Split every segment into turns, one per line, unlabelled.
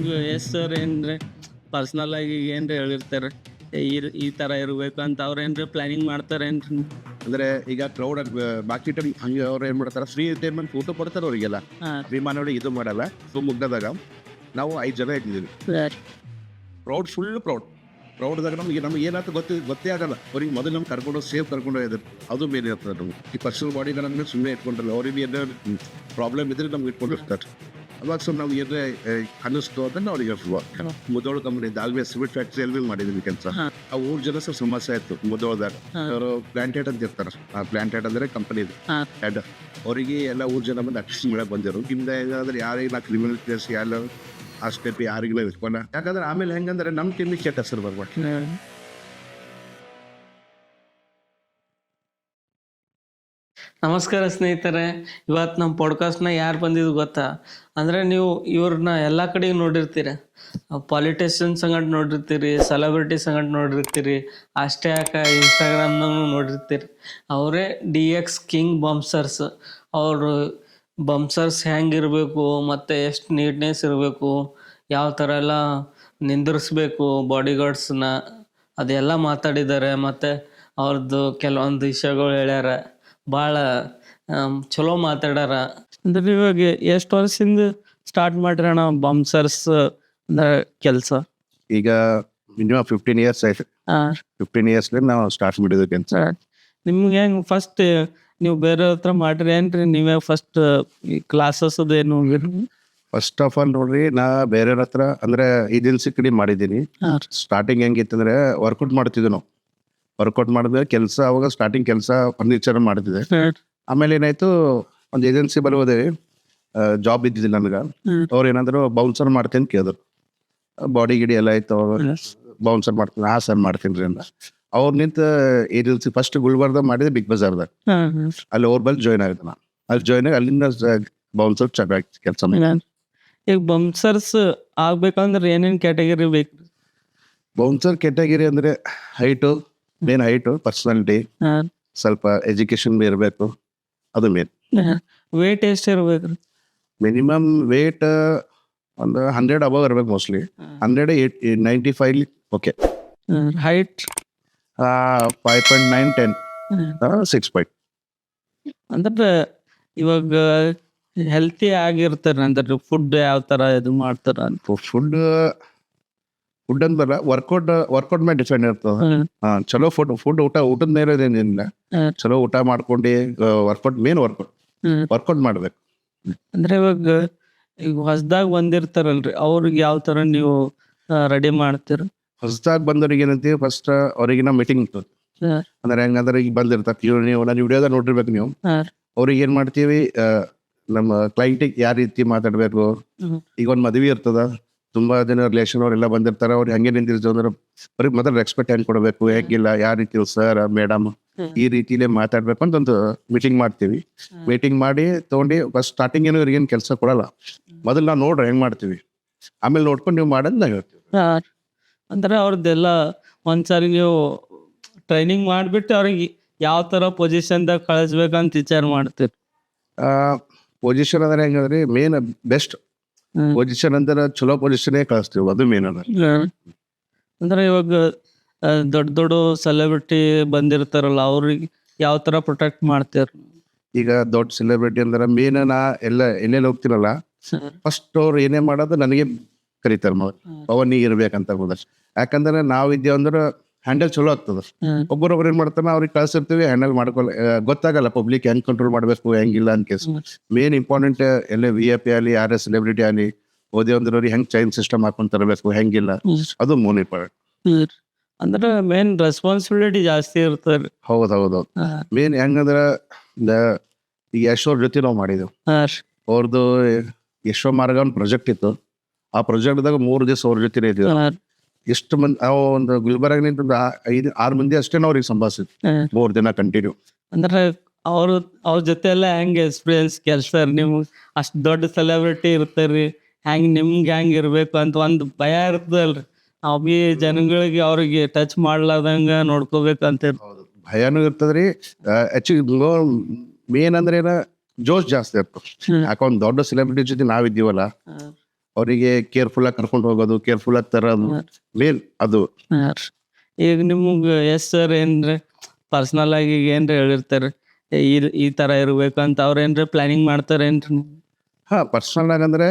ನಿಮ್ಗೆ yes sir ಏನ್ರಿ personal ಆಗಿ ಏನ್ರಿ ಹೇಳಿರ್ತಾರೆ ಈ ಥರ ಇರಬೇಕು ಅಂತ ಅವ್ರು ಏನ್ರಿ ಪ್ಲಾನಿಂಗ್ ಮಾಡ್ತಾರೇನ್ರಿ?
ಅಂದ್ರೆ ಈಗ ಕ್ರೌಡ್ ಬಾಕಿ ಟೈಮ್ ಹಂಗೆ ಅವ್ರು ಏನ್ ಮಾಡ್ತಾರೆ, ಫ್ರೀ ಟೈಮಲ್ಲಿ ಫೋಟೋ ಕೊಡ್ತಾರೆ ಅವರಿಗೆಲ್ಲ.
ಹಾಂ
ವಿಮಾನಗಳು ಇದು ಮಾಡಲ್ಲ. ಸೊ ಮುಗ್ದಾಗ ನಾವು 5 ಜನ ಇಟ್ಟಿದ್ದೀವಿ.
ಸರ್.
ಪ್ರೌಡ್, ಫುಲ್ ಪ್ರೌಡ್ದಾಗ ನಮ್ಗೆ ಏನಾಯ್ತು ಗೊತ್ತೇ ಆಗಲ್ಲ. ಅವ್ರಿಗೆ ಮೊದಲು ನಮ್ಗೆ ಕರ್ಕೊಂಡು ಹೋಗಿದ್ರು. ಅದು ಬೇರೆ ಇರ್ತದೆ. ನಮ್ಗೆ ಈ ಪರ್ಸನಲ್ ಬಾಡಿನ ನಮಗೆ ಸುಮ್ಮನೆ ಇಟ್ಕೊಂಡ್ರಲ್ಲ, ಅವ್ರಿಗೆ ಏನಾದ್ರು ಪ್ರಾಬ್ಲಮ್ ಇದ್ರೆ ನಮ್ಗೆ ಇಟ್ಕೊಂಡಿರ್ತಾರೆ. ಅವಾಗ ಸ್ವಲ್ಪ ನಾವು ಏನೇ ಅನ್ನಿಸ್ತು ಅದನ್ನು ಅವ್ರಿಗೆ ಹೇಳ್ತೀವಿ. ಮುದೋಳು ಕಂಪ್ನಿ ದಾಲ್ವೆ ಸಿಮೆಂಟ್ ಫ್ಯಾಕ್ಟ್ರಿಯಲ್ಲಿ ಮಾಡಿದ್ವಿ ಕೆಲಸ. ಆ 3 ಜನ ಸ್ವಲ್ಪ ಸಮಸ್ಯೆ ಆಯ್ತು ಮುದೋಳದಾಗ. ಅವರು ಪ್ಲಾಂಟೇಟ್ ಅಂತ ಇರ್ತಾರೆ. ಆ ಪ್ಲಾಂಟೇಟ್ ಅಂದ್ರೆ ಕಂಪನಿ ಇದು ಹೆಡ್. ಅವರಿಗೆ ಎಲ್ಲ 3 ಜನ ಬಂದು ಅಕ್ಷಿ ಮೇಳಕ್ಕೆ ಬಂದಿರು. ಹಿಂದೆ ಏನಾದ್ರೆ ಯಾರಿಗೆ ನಾ ಕ್ರಿಮಿನಲ್ ಕೇಸ್ ಎಲ್ಲ ಆ ಸ್ಟೆಪ್ ಯಾರಿಗಿಲ್ಲ ಇಟ್ಕೊಂಡ. ಯಾಕಂದ್ರೆ ಆಮೇಲೆ ಹೆಂಗಂದ್ರೆ ನಮ್ಮ ಟೀಮಿಗೆ ಕೆಟ್ಟ ಹೆಸರು ಬರ್ಬಾರ್ದು.
ನಮಸ್ಕಾರ ಸ್ನೇಹಿತರೆ, ಇವತ್ತು ನಮ್ಮ ಪಾಡ್ಕಾಸ್ಟ್ನ ಯಾರು ಬಂದಿದ್ದು ಗೊತ್ತಾ? ಅಂದರೆ ನೀವು ಇವ್ರನ್ನ ಎಲ್ಲ ಕಡೆಗೆ ನೋಡಿರ್ತೀರ. ಪಾಲಿಟಿಷಿಯನ್ ಸಂಗಡ ನೋಡಿರ್ತೀರಿ, ಸೆಲೆಬ್ರಿಟಿ ಸಂಗಡ ನೋಡಿರ್ತೀರಿ, ಅಷ್ಟೇ ಯಾಕೆ ಇನ್ಸ್ಟಾಗ್ರಾಮ್ನಾಗೂ ನೋಡಿರ್ತೀರಿ. ಅವರೇ DX ಕಿಂಗ್ ಬಂಪ್ಸರ್ಸ್. ಅವರು ಬಂಪ್ಸರ್ಸ್ ಹೆಂಗಿರಬೇಕು ಮತ್ತು ಎಷ್ಟು ನೀಟ್ನೆಸ್ ಇರಬೇಕು, ಯಾವ ಥರ ಎಲ್ಲ ನಿಂದಿರಿಸ್ಬೇಕು ಬಾಡಿಗಾರ್ಡ್ಸ್ನ, ಅದೆಲ್ಲ ಮಾತಾಡಿದ್ದಾರೆ. ಮತ್ತು ಅವ್ರದ್ದು ಕೆಲವೊಂದು ವಿಷಯಗಳು ಹೇಳ್ಯಾರ. ಭಾಳ ಚಲೋ ಮಾತಾಡ್ಯಾರ. ಅಂದ್ರೆ ಇವಾಗ ಎಷ್ಟು ವರ್ಷದಿಂದ ಸ್ಟಾರ್ಟ್ ಮಾಡ್ರಣ ಬಂಪ್ಸರ್ಸ್ ಕೆಲಸ?
ಈಗ ಮಿನಿಮಮ್ 15 years ಆಯ್ತು. 15 years ನಾವು ಸ್ಟಾರ್ಟ್ ಮಾಡಿದ್ವಿ ಕೆಲಸ.
ನಿಮ್ಗೆ ಹೆಂಗೆ ಫಸ್ಟ್ ನೀವು ಬೇರೆ ಹತ್ರ ಮಾಡ್ರಿ ಏನ್ರಿ? ನೀವೇ ಫಸ್ಟ್ ಕ್ಲಾಸಸ್ ಅದೇನು?
ಫಸ್ಟ್ ಆಫ್ ಆಲ್ ನೋಡ್ರಿ, ನಾ ಬೇರೆಯವ್ರ ಹತ್ರ ಅಂದ್ರೆ ಏಜೆನ್ಸಿ ಕಡೆ ಮಾಡಿದ್ದೀನಿ. ಸ್ಟಾರ್ಟಿಂಗ್ ಹೆಂಗಿತ್ತಂದ್ರೆ ವರ್ಕೌಟ್ ಮಾಡ್ತಿದ್ವಿ ನಾವು. ವರ್ಕೌಟ್ ಮಾಡಿದ್ರೆ ಕೆಲಸ, ಅವಾಗ ಸ್ಟಾರ್ಟಿಂಗ್ ಕೆಲಸ ಫರ್ನಿಚರ್ ಮಾಡ್ತಿದ್ದೆ. ಆಮೇಲೆ ಏನಾಯ್ತು, ಒಂದು ಏಜೆನ್ಸಿ ಬರುವುದೇ ಜಾಬ್ ಇದ್ದಿದ್ದಿಲ್ಲ ನನಗೆ. ಅವ್ರು ಏನಾದ್ರು ಬೌನ್ಸರ್ ಮಾಡ್ತೀನಿ ಅಂತ ಕೇಳಿದ್ರು. ಬಾಡಿ ಗಿಡಿ ಎಲ್ಲ ಆಯ್ತು. ಬೌನ್ಸರ್ ಮಾಡ್ತೀನಿ, ಸರ್ ಮಾಡ್ತೀನಿ ರೀ ಅಂತ. ಅವ್ರು ನಿಂತ ಏಜೆನ್ಸಿ ಫಸ್ಟ್ ಗುಲ್ಬರ್ಗ ಮಾಡಿದೆ, ಬಿಗ್ ಬಜಾರ್ದಾಗ. ಅಲ್ಲಿ ಅವ್ರ ಬಳಿ ಜಾಯ್ನ್ ಆಗಿದ್ದೆ ನಾನು. ಅಲ್ಲಿ ಜಾಯ್ನ್ ಆಗಿ ಅಲ್ಲಿಂದ ಬೌನ್ಸರ್ ಚೆನ್ನಾಗಿ ಕೆಲಸ ಮಾಡಿ.
ಈಗ ಬಂಪ್ಸರ್ಸ್ ಆಗ್ಬೇಕಂದ್ರೆ ಏನೇನು ಕ್ಯಾಟಗರಿ ಬೇಕು?
ಬೌನ್ಸರ್ ಕ್ಯಾಟಗರಿ ಅಂದ್ರೆ ಹೈಟು, ಮೇನ್ ಹೈಟು, ಪರ್ಸನಾಲಿಟಿ, ಸ್ವಲ್ಪ ಎಜುಕೇಶನ್ ಇರಬೇಕು, ಅದು ಮೇನ್.
ವೇಟ್ ಎಷ್ಟು ಇರ್ಬೇಕು?
ಮಿನಿಮಮ್ ವೇಟ್ ಒಂದು 100 ಅಬವ್ ಇರ್ಬೇಕು. Mostly 195 okay.
Height
5.9 10 6 point.
ಅಂದ್ರೆ ಇವಾಗ ಹೆಲ್ತಿ ಆಗಿರ್ತಾರೆ ಅಂದ್ರೆ ಫುಡ್ ಯಾವ ಥರ ಇದು ಮಾಡ್ತಾರ ಅಂತ?
ಫುಡ್ ಅಂದಲ್ಲ, ವರ್ಕೌಟ್ ಮೇಲೆ ಡಿಪೆಂಡ್ ಇರ್ತದೆ. ಚಲೋ ಫುಡ್ ಊಟದ ಮೇಲೆ ಏನಿಲ್ಲ. ಚಲೋ ಊಟ ಮಾಡ್ಕೊಂಡು ವರ್ಕೌಟ್ ಮಾಡ್ಬೇಕು.
ಅಂದ್ರೆ ಇವಾಗ ಈಗ ಹೊಸದಾಗ ಬಂದಿರ್ತಾರಲ್ರಿ, ಅವ್ರಿಗೆ ಯಾವ ತರ ನೀವು ರೆಡಿ ಮಾಡ್ತೀರ?
ಹೊಸದಾಗ ಬಂದವ್ರಿಗೆ ಏನಂತೀವಿ, ಫಸ್ಟ್ ಅವ್ರಿಗೆ ನಾವು ಮೀಟಿಂಗ್ ಇರ್ತದೆ. ಅಂದ್ರೆ ಹೆಂಗಂದ್ರೆ ಈಗ ಬಂದಿರ್ತಾರೆ, ನೀವು ನಾನು ವಿಡಿಯೋದಾಗ ನೋಡಿರ್ಬೇಕು ನೀವು. ಅವ್ರಿಗೆ ಏನ್ ಮಾಡ್ತೀವಿ, ನಮ್ಮ ಕ್ಲೈಂಟಿಗೆ ಯಾವ ರೀತಿ ಮಾತಾಡ್ಬೇಕು. ಈಗ ಒಂದು ಮದುವೆ ಇರ್ತದ, ತುಂಬಾ ಜನ ರಿಲೇಷನ್ ಅವರೆಲ್ಲ ಬಂದಿರ್ತಾರೆ. ಅವ್ರಿಗೆ ಹಂಗೆ ನಿಂತಿರ್ತೀವಿ ಅಂದ್ರೆ ಅವ್ರಿಗೆ ಮೊದಲು ರೆಸ್ಪೆಕ್ಟ್ ಹೆಂಗ್ ಕೊಡಬೇಕು, ಹೇಗಿಲ್ಲ, ಯಾವ ರೀತಿ ಸರ್ ಮೇಡಮ್ ಈ ರೀತಿಲೇ ಮಾತಾಡ್ಬೇಕು ಅಂತ ಒಂದು ಮೀಟಿಂಗ್ ಮಾಡ್ತೀವಿ. ಮೀಟಿಂಗ್ ಮಾಡಿ ತಗೊಂಡು ಫಸ್ಟ್ ಸ್ಟಾರ್ಟಿಂಗ್ ಏನೋ ಇವ್ರಿಗೇನು ಕೆಲಸ ಕೊಡಲ್ಲ. ಮೊದಲು ನಾವು ನೋಡ್ರಿ ಹೆಂಗ್ ಮಾಡ್ತೀವಿ, ಆಮೇಲೆ ನೋಡ್ಕೊಂಡು ನೀವು ಮಾಡೋದು ನಾವು ಹೇಳ್ತೀವಿ.
ಅಂದ್ರೆ ಅವ್ರದ್ದೆಲ್ಲ ಒಂದ್ಸರಿ ನೀವು ಟ್ರೈನಿಂಗ್ ಮಾಡಿಬಿಟ್ಟು ಅವ್ರಿಗೆ ಯಾವ ಥರ ಪೊಸಿಷನ್ದಾಗ ಕಳಿಸ್ಬೇಕಂತ ವಿಚಾರ ಮಾಡ್ತೀರಿ?
ಪೊಸಿಷನ್ ಅಂದ್ರೆ ಹೆಂಗಂದ್ರೆ ಮೇನ್ ಬೆಸ್ಟ್ ಪೊಸಿಷನ್ ಅಂದ್ರೆ ಚಲೋ ಪೊಸಿಷನ್ ಕಳಿಸ್ತೀವಿ, ಅದು ಮೇನ್ ಅದ.
ಅಂದ್ರೆ ಇವಾಗ ದೊಡ್ಡ ದೊಡ್ಡ ಸೆಲೆಬ್ರಿಟಿ ಬಂದಿರ್ತಾರಲ್ಲ, ಅವ್ರಿಗೆ ಯಾವ ಥರ ಪ್ರೊಟೆಕ್ಟ್ ಮಾಡ್ತೀರ?
ಈಗ ದೊಡ್ಡ ಸೆಲೆಬ್ರಿಟಿ ಅಂದ್ರೆ ಮೇನ್ ನಾ ಎಲ್ಲೆಲ್ಲಿ ಹೋಗ್ತಿರಲ್ಲ, ಫಸ್ಟ್ ಅವ್ರು ಏನೇ ಮಾಡೋದು ನನಗೆ ಕರೀತಾರೆ. ಮೊದಲು ನೀ ಇರ್ಬೇಕಂತ ಹೋದ. ಯಾಕಂದ್ರೆ ನಾವಿದ್ದೇವೆ ಅಂದ್ರೆ ಹ್ಯಾಂಡಲ್ ಚಲೋ ಆಗ್ತದ. ಒಬ್ಬರೊಬ್ರು ಏನ್ ಮಾಡ್ತಾರ, ಅವ್ರಿಗೆ ಕಳ್ಸಿರ್ತೀವಿ, ಹ್ಯಾಂಡಲ್ ಮಾಡ್ಕೊಲ್ಲ, ಗೊತ್ತಾಗಲ್ಲ ಪಬ್ಲಿಕ್ ಹೆಂಗ್ ಕಂಟ್ರೋಲ್ ಮಾಡ್ಬೇಕು ಹೆಂಗಿಲ್ಲ ಅಂತ ಕೇಸ್. ಮೇನ್ ಇಂಪಾರ್ಟೆಂಟ್ ಎಲ್ಲ VIP ಆಗಲಿ ಯಾರೇ ಸೆಲೆಬ್ರಿಟಿ ಆಗಲಿ ಓದಿ ಅಂದ್ರೆ ಅವ್ರಿಗೆ ಹೆಂಗ್ ಚೈನ್ ಸಿಸ್ಟಮ್ ಹಾಕೊಂಡ್ ತರಬೇಕು, ಹೆಂಗಿಲ್ಲ, ಅದು ಮೋನ್ ಇಂಪಾರ್ಟೆಂಟ್.
ಅಂದ್ರೆ ಮೇನ್ ರೆಸ್ಪಾನ್ಸಿಬಿಲಿಟಿ ಜಾಸ್ತಿ ಇರ್ತದೆ.
ಹೌದೌದು. ಮೇನ್ ಹೆಂಗಂದ್ರ ಈಗ ಯಶೋರ್ ಜೊತೆ ನಾವು ಮಾಡಿದೆವು. ಅವ್ರದ್ದು ಯಶೋ ಮಾರ್ಗ ಒಂದು ಪ್ರಾಜೆಕ್ಟ್ ಇತ್ತು. ಆ ಪ್ರಾಜೆಕ್ಟ್ದಾಗ 3 ದಿವಸ ಅವ್ರ ಜೊತೆ ಇದ್ದೀವಿ. ಎಷ್ಟು ಮಂದಿ ಒಂದು ಗುಲ್ಬರ್ಗ 5-6 ಮಂದಿ ಅಷ್ಟೇ ಅವ್ರಿಗೆ ಸಂಭಾಷಿಸಿದ್ವಿ 3 ದಿನ ಕಂಟಿನ್ಯೂ.
ಅಂದ್ರೆ ಅವ್ರ ಜೊತೆ ಎಲ್ಲ ಹೆಂಗ್ ಎಕ್ಸ್ಪೀರಿಯನ್ಸ್ ಕೆಲಸ? ನೀವು ಅಷ್ಟ್ ದೊಡ್ಡ ಸೆಲೆಬ್ರಿಟಿ ಇರ್ತಾರ್ರಿ, ಹೆಂಗ್ ನಿಮ್ಗೆ ಹೆಂಗ್ ಇರ್ಬೇಕು ಅಂತ ಒಂದು ಭಯ ಇರ್ತದಲ್ರಿ. ನಾವು ಬಿ ಜನಗಳಿಗೆ ಅವ್ರಿಗೆ ಟಚ್ ಮಾಡ್ಲಾರ್ದಂಗ ನೋಡ್ಕೋಬೇಕಂತ.
ಭಯನೂ ಇರ್ತದ್ರಿ. ಮೇನ್ ಅಂದ್ರೆ ಏನ ಜೋಶ್ ಜಾಸ್ತಿ ಇರ್ತದೆ. ಯಾಕೊಂದ್ ದೊಡ್ಡ ಸೆಲೆಬ್ರಿಟಿ ಜೊತೆ ನಾವಿದ್ದೀವಲ್ಲ, ಅವರಿಗೆ ಕೇರ್ಫುಲ್ ಆಗಿ ಕರ್ಕೊಂಡು ಹೋಗೋದು, ಕೇರ್ಫುಲ್ ಆಗಿ ತರೋದು ಮೇನ್ ಅದು.
ಈಗ ನಿಮ್ಗೆ ಎಸ್ ಸರ್ ಏನ್ರಿ ಪರ್ಸನಲ್ ಆಗಿ ಈಗ ಏನ್ರಿ ಹೇಳಿರ್ತಾರೆ ಈ ತರ ಇರ್ಬೇಕಂತ ಅವ್ರ ಏನ್ರಿ ಪ್ಲಾನಿಂಗ್ ಮಾಡ್ತಾರೇನ್ರಿ?
ಹಾ, ಪರ್ಸನಲ್ ಆಗಿ ಅಂದ್ರೆ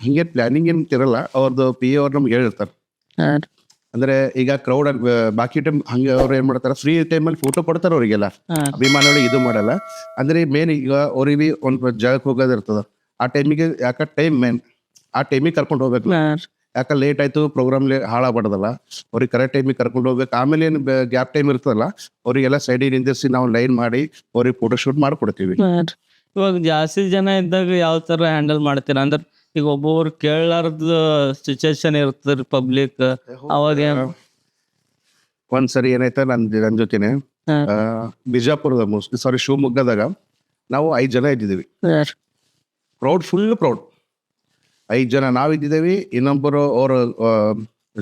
ಹಿಂಗೆ ಪ್ಲಾನಿಂಗ್ ಏನ್ ಇರಲ್ಲ. ಅವ್ರದ್ದು ಪಿ ಎ ಅವ್ರು ನಮ್ಗೆ ಹೇಳಿರ್ತಾರೆ. ಅಂದ್ರೆ ಈಗ ಕ್ರೌಡ್ ಬಾಕಿ ಟೈಮ್ ಹಂಗೆ ಅವ್ರು ಏನ್ ಮಾಡ್ತಾರೆ, ಫ್ರೀ ಟೈಮಲ್ಲಿ ಫೋಟೋ ಕೊಡ್ತಾರೆ ಅವರಿಗೆಲ್ಲ, ಅಭಿಮಾನಿಗಳು ಇದು ಮಾಡಲ್ಲ. ಅಂದ್ರೆ ಮೇನ್ ಈಗ ಅವ್ರಿಗೆ ಒಂದು ಜಾಗಕ್ಕೆ ಹೋಗೋದಿರ್ತದ, ಆ ಟೈಮಿಗೆ ಯಾಕೆ ಟೈಮ್ ಮೇನ್, ಆ ಟೈಮಿಗೆ ಕರ್ಕೊಂಡು ಹೋಗ್ಬೇಕು. ಯಾಕೆ ಲೇಟ್ ಆಯ್ತು ಪ್ರೋಗ್ರಾಮ್ ಹಾಳಾಗ್ಬಾರ್ದಲ್ಲ, ಅವ್ರಿಗೆ ಕರೆಕ್ಟ್ ಟೈಮಿಗೆ ಕರ್ಕೊಂಡು ಹೋಗ್ಬೇಕು. ಆಮೇಲೆ ಏನು ಗ್ಯಾಪ್ ಟೈಮ್ ಇರ್ತದಲ್ಲ, ಅವರಿಗೆಲ್ಲ ಸೈಡಿಗೆ ನಿಂದಿರಿಸಿ ನಾವು ಲೈನ್ ಮಾಡಿ ಅವ್ರಿಗೆ ಫೋಟೋ ಶೂಟ್ ಮಾಡ್ಕೊಡ್ತೀವಿ.
ಇವಾಗ ಜಾಸ್ತಿ ಜನ ಇದ್ದಾಗ ಯಾವ ತರ ಹ್ಯಾಂಡಲ್ ಮಾಡ್ತೀರಾ? ಅಂದ್ರೆ ಈಗ ಒಬ್ಬೊಬ್ರು ಕೇಳಲಾರ್ದ ಸಿಚುವೇಶನ್ ಇರ್ತದ್ರಿ ಪಬ್ಲಿಕ್, ಅವಾಗ
ಒಂದ್ಸರಿ ಏನಾಯ್ತ ನನ್ ಜೊತೆನೆ ಬಿಜಾಪುರದ ಮೋಸ್ಟ್ಲಿ ಶಿವಮೊಗ್ಗದಾಗ ನಾವು 5 ಜನ ಇದ್ದಿದ್ದೀವಿ. ಫುಲ್ ಪ್ರೌಡ್ 5 ಜನ ನಾವು ಇದ್ದಿದ್ದೇವಿ. ಇನ್ನೊಬ್ಬರು ಅವ್ರ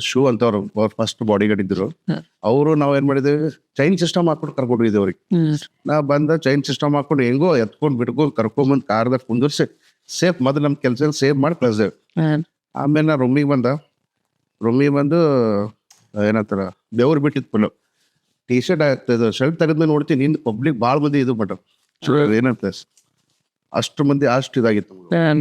ಶೂ ಅಂತ ಅವ್ರು ಫಸ್ಟ್ ಬಾಡಿ ಗಾರ್ಡ್ ಇದ್ರು. ಅವರು ನಾವ್ ಏನ್ ಮಾಡಿದೇವಿ, ಚೈನ್ ಸಿಸ್ಟಮ್ ಹಾಕೊಂಡು ಕರ್ಕೊಂಡಿದ್ದೀವಿ ಅವ್ರಿಗೆ. ನಾ ಬಂದ ಚೈನ್ ಸಿಸ್ಟಮ್ ಹಾಕೊಂಡು ಹೆಂಗೋ ಎತ್ಕೊಂಡ್ ಬಿಟ್ಕೊಂಡ್ ಕರ್ಕೊಂಬಂದ್ ಕಾರ್ದಾಗ ಕುಂದಿರ್ಸಿ ಸೇಫ್ ಮೊದಲು ನಮ್ ಕೆಲಸ ಸೇವ್ ಮಾಡಿ ಕಳ್ಸೇವೆ. ಆಮೇಲೆ ನಾ ರೂಮಿಗೆ ಬಂದು ಏನಂತಾರ ಬೆವ್ರು ಬಿಟ್ಟಿದ್ ಫುಲ್ ಟಿ ಶರ್ಟ್ ಆಗ್ತದ, ಶರ್ಟ್ ತೆಗೆದ್ಮೇಲೆ ನೋಡ್ತೀನಿ ನಿಂದು ಪಬ್ಲಿಕ್ ಭಾಳ ಮಂದಿ ಇದು ಮಟ ಏನಂತ ಅಷ್ಟು ಮಂದಿ ಅಷ್ಟು ಇದಾಗಿತ್ತು.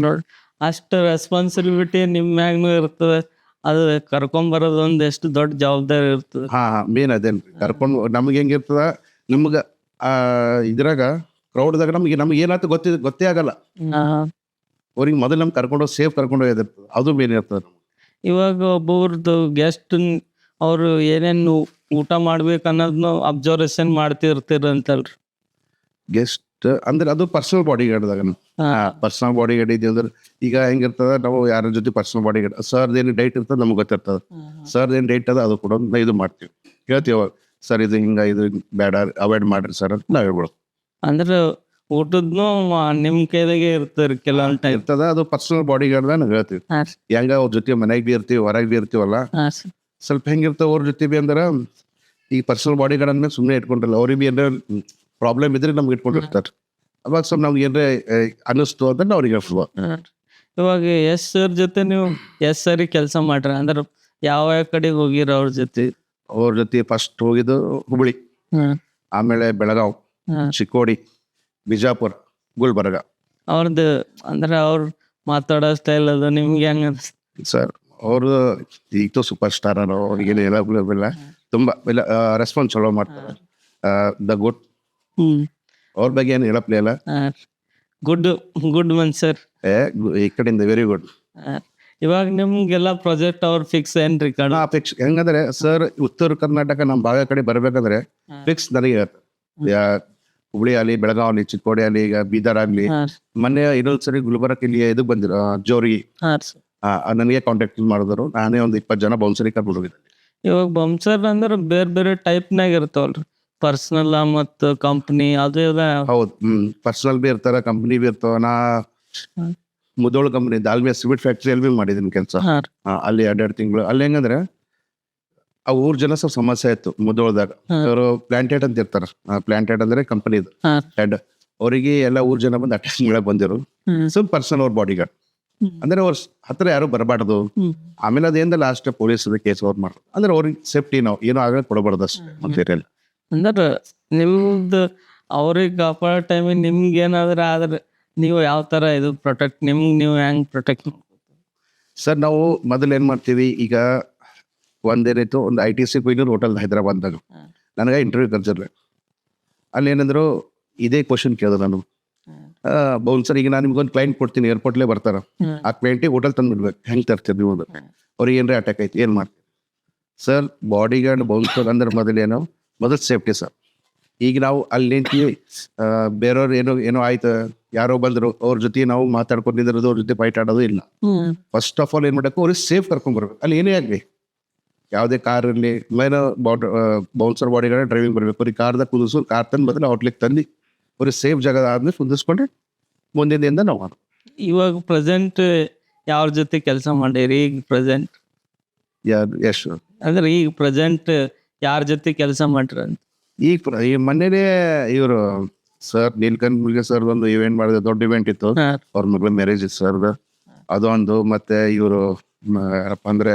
ನೋಡಿ ಅಷ್ಟು ರೆಸ್ಪಾನ್ಸಿಬಿಲಿಟಿ ನಿಮ್ ಮ್ಯಾಗ್ನು ಇರ್ತದೆ, ಅದು ಕರ್ಕೊಂಡ್ ಬರೋದು ಒಂದ್ ಎಷ್ಟು ದೊಡ್ಡ ಜವಾಬ್ದಾರಿ ಇರ್ತದೆ.
ಹಾ ಮೇನ್ ಅದೇನ್ರಿ, ಕರ್ಕೊಂಡು ನಮ್ಗೆ ಹೆಂಗಿರ್ತದ, ನಮ್ಗ ಇದ್ರಾಗ ಕ್ರೌಡ್ದಾಗ ನಮ್ಗೆ ಏನಾಯ್ತು ಗೊತ್ತೇ ಆಗಲ್ಲ. ಅವ್ರಿಗೆ ಮೊದಲು ನಮ್ಗೆ ಕರ್ಕೊಂಡೋಗಿ ಸೇಫ್ ಕರ್ಕೊಂಡೋಗಿರ್ತದೆ, ಅದು ಮೇನ್ ಇರ್ತದೆ.
ಇವಾಗ ಒಬ್ಬೊಬ್ರದ್ದು ಗೆಸ್ಟ್ ಅವ್ರು ಏನೇನು ಊಟ ಮಾಡ್ಬೇಕು ಅನ್ನೋದ್ನ ಅಬ್ಸರ್ವೇಷನ್ ಮಾಡ್ತಿರ್ತೀರಂತಲ್ರಿ.
ಗೆಸ್ಟ್ ಅಂದ್ರೆ ಅದು ಪರ್ಸನಲ್ ಬಾಡಿ ಗಾರ್ಡ್ದಾಗ ಪರ್ಸನಲ್ ಬಾಡಿ ಗಾರ್ಡ್ ಇದೀವಿ ಅಂದ್ರೆ ಈಗ ಹೆಂಗಿರ್ತದ, ನಾವು ಯಾರ ಜೊತೆ ಪರ್ಸನಲ್ ಬಾಡಿ ಗಾರ್ಡ್ ಸರ್ದು ಏನು ಡೈಟ್ ಇರ್ತದೆ ನಮ್ಗೆ ಗೊತ್ತಿರ್ತದ. ಸರ್ದು ಏನು ಡೈಟ್ ಅದ ಅದು ಕೂಡ ಇದು ಮಾಡ್ತೀವಿ, ಹೇಳ್ತೀವಿ ಅವಾಗ ಸರ್ ಇದು ಹಿಂಗ ಇದು ಬೇಡ ಅವಾಯ್ಡ್ ಮಾಡ್ರಿ ಸರ್ ಅಂತ ನಾವ್ ಹೇಳ್ಬೋದು.
ಅಂದ್ರೆ ಊಟದ್ನು ನಿಮ್ ಕೈದಾಗೆ ಇರ್ತದೆ ಕೆಲವೊಂದ್ ಟೈಮ್
ಇರ್ತದ, ಅದು ಪರ್ಸನಲ್ ಬಾಡಿ ಗಾರ್ಡ್ ನಾವು ಹೇಳ್ತೀವಿ. ಹೆಂಗ ಅವ್ರ ಜೊತೆ ಮನೆಗೆ ಬಿ ಇರ್ತೀವಿ, ಹೊರಗೆ ಬಿ ಇರ್ತೀವಲ್ಲ, ಸ್ವಲ್ಪ ಹೆಂಗಿರ್ತಾವ ಅವ್ರ ಜೊತೆ ಬಿ ಅಂದ್ರೆ ಈ ಪರ್ಸನಲ್ ಬಾಡಿ ಗಾರ್ಡ್ ಅಂದ್ಮೇಲೆ ಸುಮ್ಮನೆ ಇಟ್ಕೊಂಡಿರಲ್ಲ, ಅವ್ರಿಗೆ ಬಿ ಏನಾರ ಪ್ರಾಬ್ಲಮ್ ಇದ್ರೆ ನಮ್ಗೆ ಇಟ್ಕೊಂಡಿರ್ತಾರೆ. ಅವಾಗ ಸ್ವಲ್ಪ ನಮ್ಗೆ ಏನ್ರೆ ಅನ್ನಿಸ್ತು ಅಂತ ಅವ್ರಿಗೆ ಹೇಳ್ಬೋದು.
ಇವಾಗ ಎಸ್ ಸರ್ ಜೊತೆ ನೀವು ಎಸ್ ಸರಿ ಕೆಲಸ ಮಾಡ್ರಿ ಅಂದ್ರೆ ಯಾವ ಕಡೆಗೆ ಹೋಗಿರ ಅವ್ರ ಜೊತೆ?
ಫಸ್ಟ್ ಹೋಗಿದ್ದು ಹುಬ್ಳಿ, ಆಮೇಲೆ ಬೆಳಗಾವ್, ಚಿಕ್ಕೋಡಿ, ಬಿಜಾಪುರ, ಗುಲ್ಬರ್ಗ.
ಅವ್ರದ್ದು ಅಂದ್ರೆ ಅವ್ರು ಮಾತಾಡೋ ಸ್ಟೈಲ್ ಅದು ನಿಮ್ಗೆ ಹೆಂಗ
ಸರ್? ಅವ್ರದ್ದು ಈಗ ಸೂಪರ್ ಸ್ಟಾರ್ ಅವ್ರಿಗೆ ಎಲ್ಲ ತುಂಬಾ ರೆಸ್ಪಾನ್ಸ್ ಚಲೋ ಮಾಡ್ತಾರೆ. ದ ಗುಡ್, ಅವ್ರ ಬಗ್ಗೆ ಏನು ಹೇಳಪ್ಲೇ ಇಲ್ಲ. ಗುಡ್ ಮನ್ ಸರ್, ಈ ಕಡೆಯಿಂದ ವೆರಿ ಗುಡ್.
ಇವಾಗ ನಿಮ್ಗೆಲ್ಲ ಪ್ರಾಜೆಕ್ಟ್ ಅವ್ರ ಫಿಕ್ಸ್ ಏನ್ರಿ?
ಫಿಕ್ಸ್ ಹೆಂಗಂದ್ರೆ ಸರ್, ಉತ್ತರ ಕರ್ನಾಟಕ ನಮ್ಮ ಭಾಗ ಕಡೆ ಬರ್ಬೇಕಂದ್ರೆ ಫಿಕ್ಸ್ ನನಗೆ ಹುಬ್ಳಿ ಆಗ್ಲಿ, ಬೆಳಗಾವ್ ಆಗ್ಲಿ, ಚಿಕ್ಕೋಡಿ ಆಗ್ಲಿ, ಈಗ ಬೀದರ್ ಆಗ್ಲಿ. ಮೊನ್ನೆ ಇನ್ನೊಂದ್ ಸರಿ ಗುಲ್ಬರ್ಗ ಇಲ್ಲಿ ಇದಕ್ ಬಂದಿರ ಜೋರಿಗೆ ನನಗೆ ಕಾಂಟ್ಯಾಕ್ಟ್ ಮಾಡಿದ್ರು. ನಾನೇ ಒಂದು 20 ಜನ ಬೌನ್ಸರಿ ಕರ್ಕೊಂಡು ಹೋಗಿದ್ದೆ.
ಇವಾಗ ಬೌನ್ಸರ್ ಅಂದ್ರೆ ಬೇರೆ ಟೈಪ್ನಾಗ ಇರ್ತಾವಲ್ರಿ, ಪರ್ಸನಲ್ ಮತ್ತು ಕಂಪ್ನಿ ಅದು
ಹೌದು. ಪರ್ಸನಲ್ ಬಿ ಇರ್ತಾರ, ಕಂಪ್ನಿ ಬಿ ಇರ್ತಾವ. ನಾ ಮುದೋಳ ಕಂಪ್ನಿ ದಾಲ್ಮಿಯಾ ಸಿಮೆಂಟ್ ಫ್ಯಾಕ್ಟ್ರಿಯಲ್ಲಿ ಬಿ ಮಾಡಿದೀನಿ ಕೆಲಸ. ಅಲ್ಲಿ 2 ತಿಂಗಳು ಅಲ್ಲಿ ಹೆಂಗಂದ್ರೆ ಆ ಊರ್ ಜನ ಸ್ವಲ್ಪ ಸಮಸ್ಯೆ ಆಯ್ತು ಮುದೋಳದಾಗ. ಅವರು ಪ್ಲಾಂಟೇಟ್ ಅಂತ ಇರ್ತಾರ, ಪ್ಲಾಂಟೇಟ್ ಅಂದ್ರೆ ಕಂಪನಿ ಹೆಡ್. ಅವರಿಗೆ ಎಲ್ಲ ಊರ್ ಜನ ಬಂದು ಅಟ್ಯಾಕ್ ಮಾಡಕ್ ಬಂದಿರು. ಸ್ವಲ್ಪ ಪರ್ಸನಲ್ ಅವ್ರ ಬಾಡಿ ಗಾರ್ಡ್ ಅಂದ್ರೆ ಅವ್ರ ಹತ್ರ ಯಾರು ಬರಬಾರ್ದು. ಆಮೇಲೆ ಅದೇಂದ ಲಾಸ್ಟ್ ಪೊಲೀಸ್ ಕೇಸ್ ಅವ್ರು ಮಾಡ್ತಾರೆ. ಅಂದ್ರೆ ಅವ್ರಿಗೆ ಸೇಫ್ಟಿ ನಾವು ಏನೋ ಆಗ ಕೊಡಬಾರ್ದು ಅಷ್ಟೇ.
ಅಂದ್ರೆ ನಿಮ್ದು ಅವ್ರಿಗೆ ಕಾಪಾಡೋ ಟೈಮಿಗೆ ನಿಮ್ಗೆ ಏನಾದ್ರೆ ಆದ್ರೆ ನೀವು ಯಾವ ತರ ಇದು ಪ್ರೊಟೆಕ್ಟ್ ನೀವು ಹೆಂಗ್ ಪ್ರೊಟೆಕ್ಟ್?
ಸರ್ ನಾವು ಮೊದಲು ಏನ್ ಮಾಡ್ತೀವಿ, ಈಗ ಒಂದೇನಾಯ್ತು, ಒಂದು ITC ಕೊಯ್ನೂರು ಹೋಟೆಲ್ ಹೈದರಾಬಾದ್ದಾಗ ನನಗೆ ಇಂಟರ್ವ್ಯೂ ಕರ್ಸಿರ್ಲಿ. ಅಲ್ಲಿ ಏನಂದ್ರು ಇದೇ ಕ್ವಶನ್ ಕೇಳಿದ್ರು ನಾನು, ಬೌನ್ಸರ್ ಈಗ ನಾನು ನಿಮ್ಗೊಂದು ಕ್ಲೈಂಟ್ ಕೊಡ್ತೀನಿ, ಏರ್ಪೋರ್ಟ್ಲೇ ಬರ್ತಾರ, ಆ ಕ್ಲೈಂಟಿಗೆ ಹೋಟೆಲ್ ತಂದು ಬಿಡ್ಬೇಕು, ಹೆಂಗ್ ತರ್ತೀರಿ ನೀವು? ಅವ್ರಿಗೆ ಏನ್ರಿ ಅಟ್ಯಾಕ್ ಆಯ್ತು ಏನ್ ಮಾಡ್ತೀವಿ? ಸರ್ ಬಾಡಿ ಗಾರ್ಡ್ ಬೌನ್ಸರ್ ಅಂದ್ರೆ ಮೊದಲು ಸೇಫ್ಟಿ ಸರ್. ಈಗ ನಾವು ಅಲ್ಲಿ ನಿಂತೀವಿ, ಬೇರೆಯವ್ರು ಏನೋ ಆಯ್ತು, ಯಾರೋ ಬಂದ್ರು, ಅವ್ರ ಜೊತೆ ನಾವು ಮಾತಾಡ್ಕೊಂಡಿರೋದು, ಅವ್ರ ಜೊತೆ ಫೈಟ್ ಆಡೋದು ಇಲ್ಲ. ಫಸ್ಟ್ ಆಫ್ ಆಲ್ ಏನ್ ಮಾಡಬೇಕು, ಅವ್ರಿಗೆ ಸೇಫ್ ಕರ್ಕೊಂಡ್ ಬರ್ಬೇಕು. ಅಲ್ಲಿ ಏನೇ ಆಗ್ಲಿ, ಯಾವುದೇ ಕಾರ್ ಇರಲಿ, main bouncer bodyguard driving ಬರ್ಬೇಕು. ಅವ್ರಿಗೆ ಕಾರ್ದಾಗ ಕುದಿಸು, ಕಾರ್ ತಂದು ಬದಲು ಔಟ್ಲಿಕ್ ತಂದು ಅವ್ರಿಗೆ ಸೇಫ್ ಜಾಗ ಆದ್ಮೇಲೆ ಕುದಿಸ್ಕೊಂಡ್ರೆ ಮುಂದಿನ ದಿನದಿಂದ ನಾವು ಮಾಡೋದು.
ಇವಾಗ ಪ್ರೆಸೆಂಟ್ ಯಾರ ಜೊತೆ ಕೆಲಸ ಮಾಡಿರಿ? ಈಗ ಪ್ರೆಸೆಂಟ್
ಎಷ್ಟು
ಅಂದ್ರೆ ಈಗ ಪ್ರೆಸೆಂಟ್ ಯಾರ ಜೊತೆ ಕೆಲಸ ಮಾಡ್ರಿ ಅಂತ?
ಈಗ ಮೊನ್ನೆನೇ ಇವರು ಸರ್ ನೀಲ್ಕಂಠ್ ಮುಲ್ಗೆ ಸರ್ ಒಂದು ಇವೆಂಟ್ ಮಾಡಿದ, ದೊಡ್ಡ ಇವೆಂಟ್ ಇತ್ತು. ಅವ್ರ ಮಗಳ ಮ್ಯಾರೇಜ್ ಇತ್ತು ಸರ್ದ. ಅದೊಂದು. ಮತ್ತೆ ಇವರು ಯಾರಪ್ಪ ಅಂದರೆ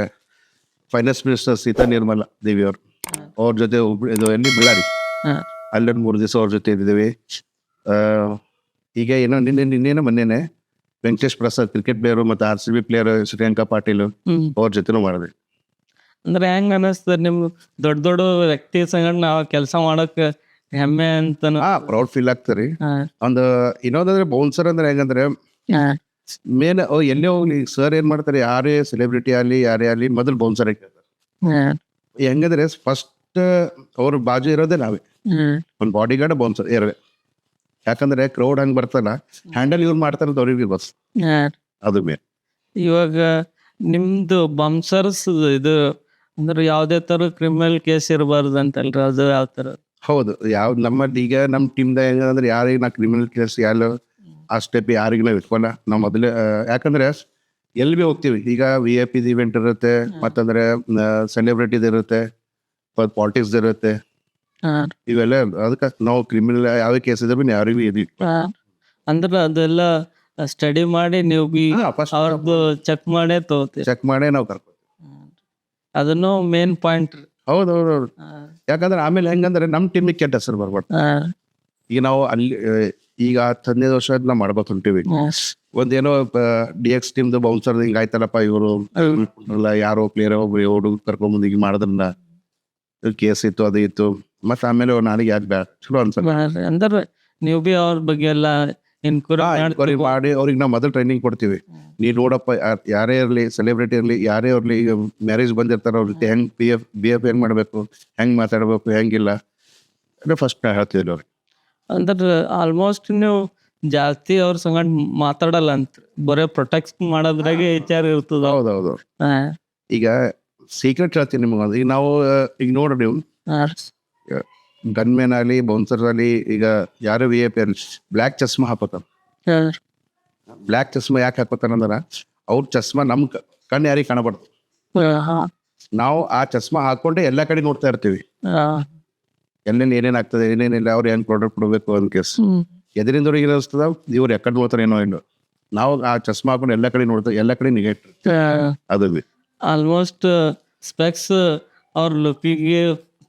ಫೈನಾನ್ಸ್ ಮಿನಿಸ್ಟರ್ ಸೀತಾ ನಿರ್ಮಲಾ ದೇವಿ ಅವರು, ಅವ್ರ ಜೊತೆ ಇದು ಎಲ್ಲಿ ಬಳ್ಳಾರಿ, ಅಲ್ಲೊಂದು 3 ದಿವಸ ಅವ್ರ ಜೊತೆ ಇದ್ದೀವಿ. ಈಗ ಏನೋ ನಿನ್ನೇನೋ ಮೊನ್ನೆನೆ ವೆಂಕಟೇಶ್ ಪ್ರಸಾದ್ ಕ್ರಿಕೆಟ್ ಪ್ಲೇಯರು ಮತ್ತು RCB ಪ್ಲೇಯರ್ ಶ್ರೇಯಾಂಕಾ ಪಾಟೀಲ್ ಅವ್ರ ಜೊತೆನೂ ಮಾಡಿದ್ವಿ.
ಅಂದ್ರೆ ಹೆಂಗ್ ಅನಸ್ತದ ನಿಮ್ಗೆ ದೊಡ್ಡ ದೊಡ್ಡ ವ್ಯಕ್ತಿ ಸಂಗಡ ನಾವು ಕೆಲಸ ಮಾಡಕ್ ಹೆಮ್ಮೆ ಅಂತನೂ?
ಪ್ರೌಡ್ ಫೀಲ್ ಆಗ್ತರಿ. ಒಂದು ಇನ್ನೊಂದಂದ್ರೆ ಬೌನ್ಸರ್ ಅಂದ್ರೆ ಹೆಂಗಂದ್ರೆ ಮೇನ್ ಎಲ್ಲೇ ಹೋಗ್ಲಿ ಸರ್ ಏನ್ ಮಾಡ್ತಾರೆ, ಯಾರೇ ಸೆಲೆಬ್ರಿಟಿ ಆಗಲಿ ಯಾರೇ ಆಗಲಿ ಮೊದಲು ಬೌನ್ಸರ್ ಕೇಳ್ತಾರೆ. ಹೆಂಗಂದ್ರೆ ಫಸ್ಟ್ ಅವ್ರ ಬಾಜು ಇರೋದೇ ನಾವೇ, ಒಂದು ಬಾಡಿ ಗಾರ್ಡ್ ಬೌನ್ಸರ್ ಇರವೆ. ಯಾಕಂದ್ರೆ ಕ್ರೌಡ್ ಹಂಗ್ ಬರ್ತಲ್ಲ, ಹ್ಯಾಂಡಲ್ ಇವ್ರು ಮಾಡ್ತಾರ ಅವ್ರಿಗೆ ಬಸ್ ಅದು ಮೇನ್.
ಇವಾಗ ನಿಮ್ದು ಬೌನ್ಸರ್ಸ್ ಇದು ಅಂದ್ರೆ ಯಾವ್ದೇ ತರ ಕ್ರಿಮಿನಲ್ ಕೇಸ್ ಇರಬಾರ್ದು ಅಂತಲ್ರಿ, ಅದು ಯಾವ ತರ?
ಹೌದು, ನಮ್ಮಲ್ಲಿ ಈಗ ನಮ್ಮ ಟೀಮ್ದಾಗ ಹೆಂಗಂದ್ರೆ ಯಾರಿಗೆ ನಾ ಕ್ರಿಮಿನಲ್ ಕೇಸ್ ಯಾರು ಆ ಸ್ಟೆಪ್ ಯಾರಿಗೆ ನಾವು ಇಟ್ಕೊಲ್ಲ. ನಾವು ಮೊದಲೇ ಯಾಕಂದ್ರೆ ಎಲ್ಲಿ ಭೀ ಹೋಗ್ತೀವಿ, ಈಗ VIP ಇವೆಂಟ್ ಇರುತ್ತೆ, ಮತ್ತಂದ್ರೆ ಸೆಲೆಬ್ರಿಟಿದ್ ಇರುತ್ತೆ, ಪಾಲಿಟಿಕ್ಸ್ ಇರುತ್ತೆ, ಇವೆಲ್ಲ ಅದಕ್ಕೆ ನಾವು ಕ್ರಿಮಿನಲ್ ಯಾವ ಕೇಸ್ ಇದ್ರೆ ಯಾರಿಗೂ ಇದೀವಿ.
ಅಂದ್ರೆ ಅದೆಲ್ಲ ಸ್ಟಡಿ ಮಾಡಿ ನೀವು ಬಿ ಅವ್ರದ್ದು ಚೆಕ್ ಮಾಡೇ ತಗೋತೀವಿ,
ಚೆಕ್ ಮಾಡೇ ನಾವು ಕರ್ಕೊತೀವಿ.
ಅದನ್ನು ಮೇನ್ ಪಾಯಿಂಟ್.
ಹೌದೌದು, ಯಾಕಂದ್ರೆ ಆಮೇಲೆ ಹೆಂಗಂದ್ರೆ ನಮ್ಮ ಟೀಮಿಗೆ ಕೆಟ್ಟ ಹೆಸರು ಬರ್ಬಾರ್ದು. ಈಗ ನಾವು ಅಲ್ಲಿ ಈಗ 15 ವರ್ಷ ನಾವು ಮಾಡ್ಬೇಕು ಹೊಂಟಿವಿ. ಒಂದೇನೋ DX ಟೀಮ್ದು ಬೌನ್ಸರ್ ಹಿಂಗ ಆಯ್ತಲ್ಲಪ್ಪ, ಇವರು ಯಾರೋ ಪ್ಲೇಯರ್ ಹುಡುಗ ಕರ್ಕೊಂಡ್ಬಂದು ಈಗ ಮಾಡಿದ್ರಲ್ಲ, ಕೇಸ್ ಇತ್ತು ಅದು ಇತ್ತು, ಮತ್ತೆ ಆಮೇಲೆ ನನಗೆ ಯಾಕೆ ಬ್ಯಾಡ ಚಲೋ ಅನ್ಸಲ್ಲ.
ಅಂದ್ರೆ ನೀವು ಬಿ ಅವ್ರ ಬಗ್ಗೆ ಎಲ್ಲ
ಎನ್ಕ್ವೈರಿ ಮಾಡಿ ಅವ್ರಿಗೆ ನಾವು ಮೊದಲು ಟ್ರೈನಿಂಗ್ ಕೊಡ್ತೀವಿ. ನೀ ನೋಡಪ್ಪ, ಯಾರೇ ಇರಲಿ, ಸೆಲೆಬ್ರಿಟಿ ಇರಲಿ, ಯಾರೇ ಇರಲಿ, ಈಗ ಮ್ಯಾರೇಜ್ ಬಂದಿರ್ತಾರ ಅವ್ರ ಜೊತೆ ಹೆಂಗ್ BF ಹೆಂಗ್ ಮಾಡ್ಬೇಕು, ಹೆಂಗ್ ಮಾತಾಡ್ಬೇಕು, ಹೆಂಗಿಲ್ಲ ಫಸ್ಟ್ ಹೇಳ್ತಿದ್ವಿ ಅವ್ರಿಗೆ.
ಅಂದ್ರೆ ಆಲ್ಮೋಸ್ಟ್ ನೀವು ಜಾಸ್ತಿ ಅವ್ರ ಸಂಗಡ ಮಾತಾಡಲ್ಲ ಅಂತ, ಬರೇ ಪ್ರೊಟೆಕ್ಟ್ ಮಾಡೋದ್ರಾಗೆ ವಿಚಾರ ಇರ್ತದ.
ಹೌದೌದು, ಈಗ ಸೀಕ್ರೆಟ್ ಹೇಳ್ತೀನಿ ನಿಮ್ಗೆ. ಈಗ ನಾವು ಈಗ ನೋಡ್ರಿ, ನೀವು ಗನ್ಮ್ಯಾನ್ ಆಗಲಿ ಬೌನ್ಸರ್ ಆಗಲಿ, ಈಗ ಯಾರು VIP ಬ್ಲ್ಯಾಕ್ ಚಸ್ಮಾ ಹಾಕೋತಾರ. ಬ್ಲ್ಯಾಕ್ ಚಸ್ಮಾ ಯಾಕೆ ಹಾಕೋತಾರಂದ್ರ ಅವ್ರ ಚಸ್ಮಾ ನಮ್ ಕಣ್ಣು ಯಾರಿಗೆ ಕಾಣಬಾರ್ದು. ನಾವು ಆ ಚಸ್ಮಾ ಹಾಕೊಂಡೆ ಎಲ್ಲಾ ಕಡೆ ನೋಡ್ತಾ ಇರ್ತೀವಿ, ಏನೇನ್ ಆಗ್ತದೆ ಏನೇನಿಲ್ಲ, ಅವ್ರು ಹೆಂಗ್ ಪ್ರಾಡಕ್ಟ್ ಕೊಡ್ಬೇಕು ಅಂತ ಕೇಸ್ ಎದರಿಂದವ್ರಿಗೆ ಏನಿಸ್ತದ, ಇವ್ರು ಯಾಕಡೆ ನೋಡ್ತಾರೆ ಏನೋ ಏನೋ. ನಾವು ಆ ಚಸ್ಮಾ ಹಾಕೊಂಡು ಎಲ್ಲಾ ಕಡೆ ನೋಡ್ತೇವೆ, ಎಲ್ಲಾ ಕಡೆ ನಿಗಾ ಇಟ್ಟಿರ್ತೀವಿ. ಅದು
ಆಲ್ಮೋಸ್ಟ್ ಸ್ಪೆಕ್ಸ್ ಅವ್ರ ಲುಕ್ಕಿಗೆ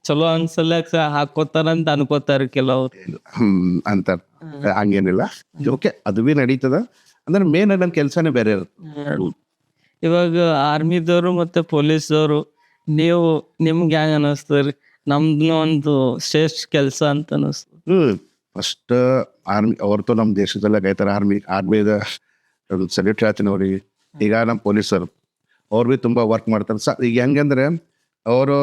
ಚಲೋ ಅನ್ಸಲ್ಯಾಕ ಹಾಕೋತಾರಂತ ಅನ್ಕೋತಾರ ಕೆಲವ್ರು
ಅಂತಾರ. ಹಂಗೇನಿಲ್ಲ, ಓಕೆ ಅದು ಬಿ ನಡೀತದ. ಅಂದ್ರೆ ಮೇನ್ ನನ್ನ ಕೆಲ್ಸನೇ ಬೇರೆ ಇರುತ್ತೆ.
ಇವಾಗ ಆರ್ಮಿದವರು ಮತ್ತೆ ಪೊಲೀಸ್ದವರು ನೀವು ನಿಮ್ಗೆ ಹೆಂಗ ಅನಿಸ್ತದ್ರಿ? ನಮ್ದು ಒಂದು ಶ್ರೇಷ್ಠ ಕೆಲಸ ಅಂತ ಅನಿಸ್ತದೆ.
ಫಸ್ಟ್ ಆರ್ಮಿ ಅವ್ರದ್ದು ನಮ್ಮ ದೇಶದಲ್ಲ ಗೈತಾರ. ಆರ್ಮಿದ ಸೆಲ್ಯೂಟ್ ಹೇಳ್ತೀನಿ ಅವ್ರಿಗೆ. ಈಗ ನಮ್ಮ ಪೊಲೀಸರು ಅವ್ರು ಬಿ ತುಂಬಾ ವರ್ಕ್ ಮಾಡ್ತಾರೆ. ಈಗ ಹೆಂಗಂದ್ರೆ ಅವರು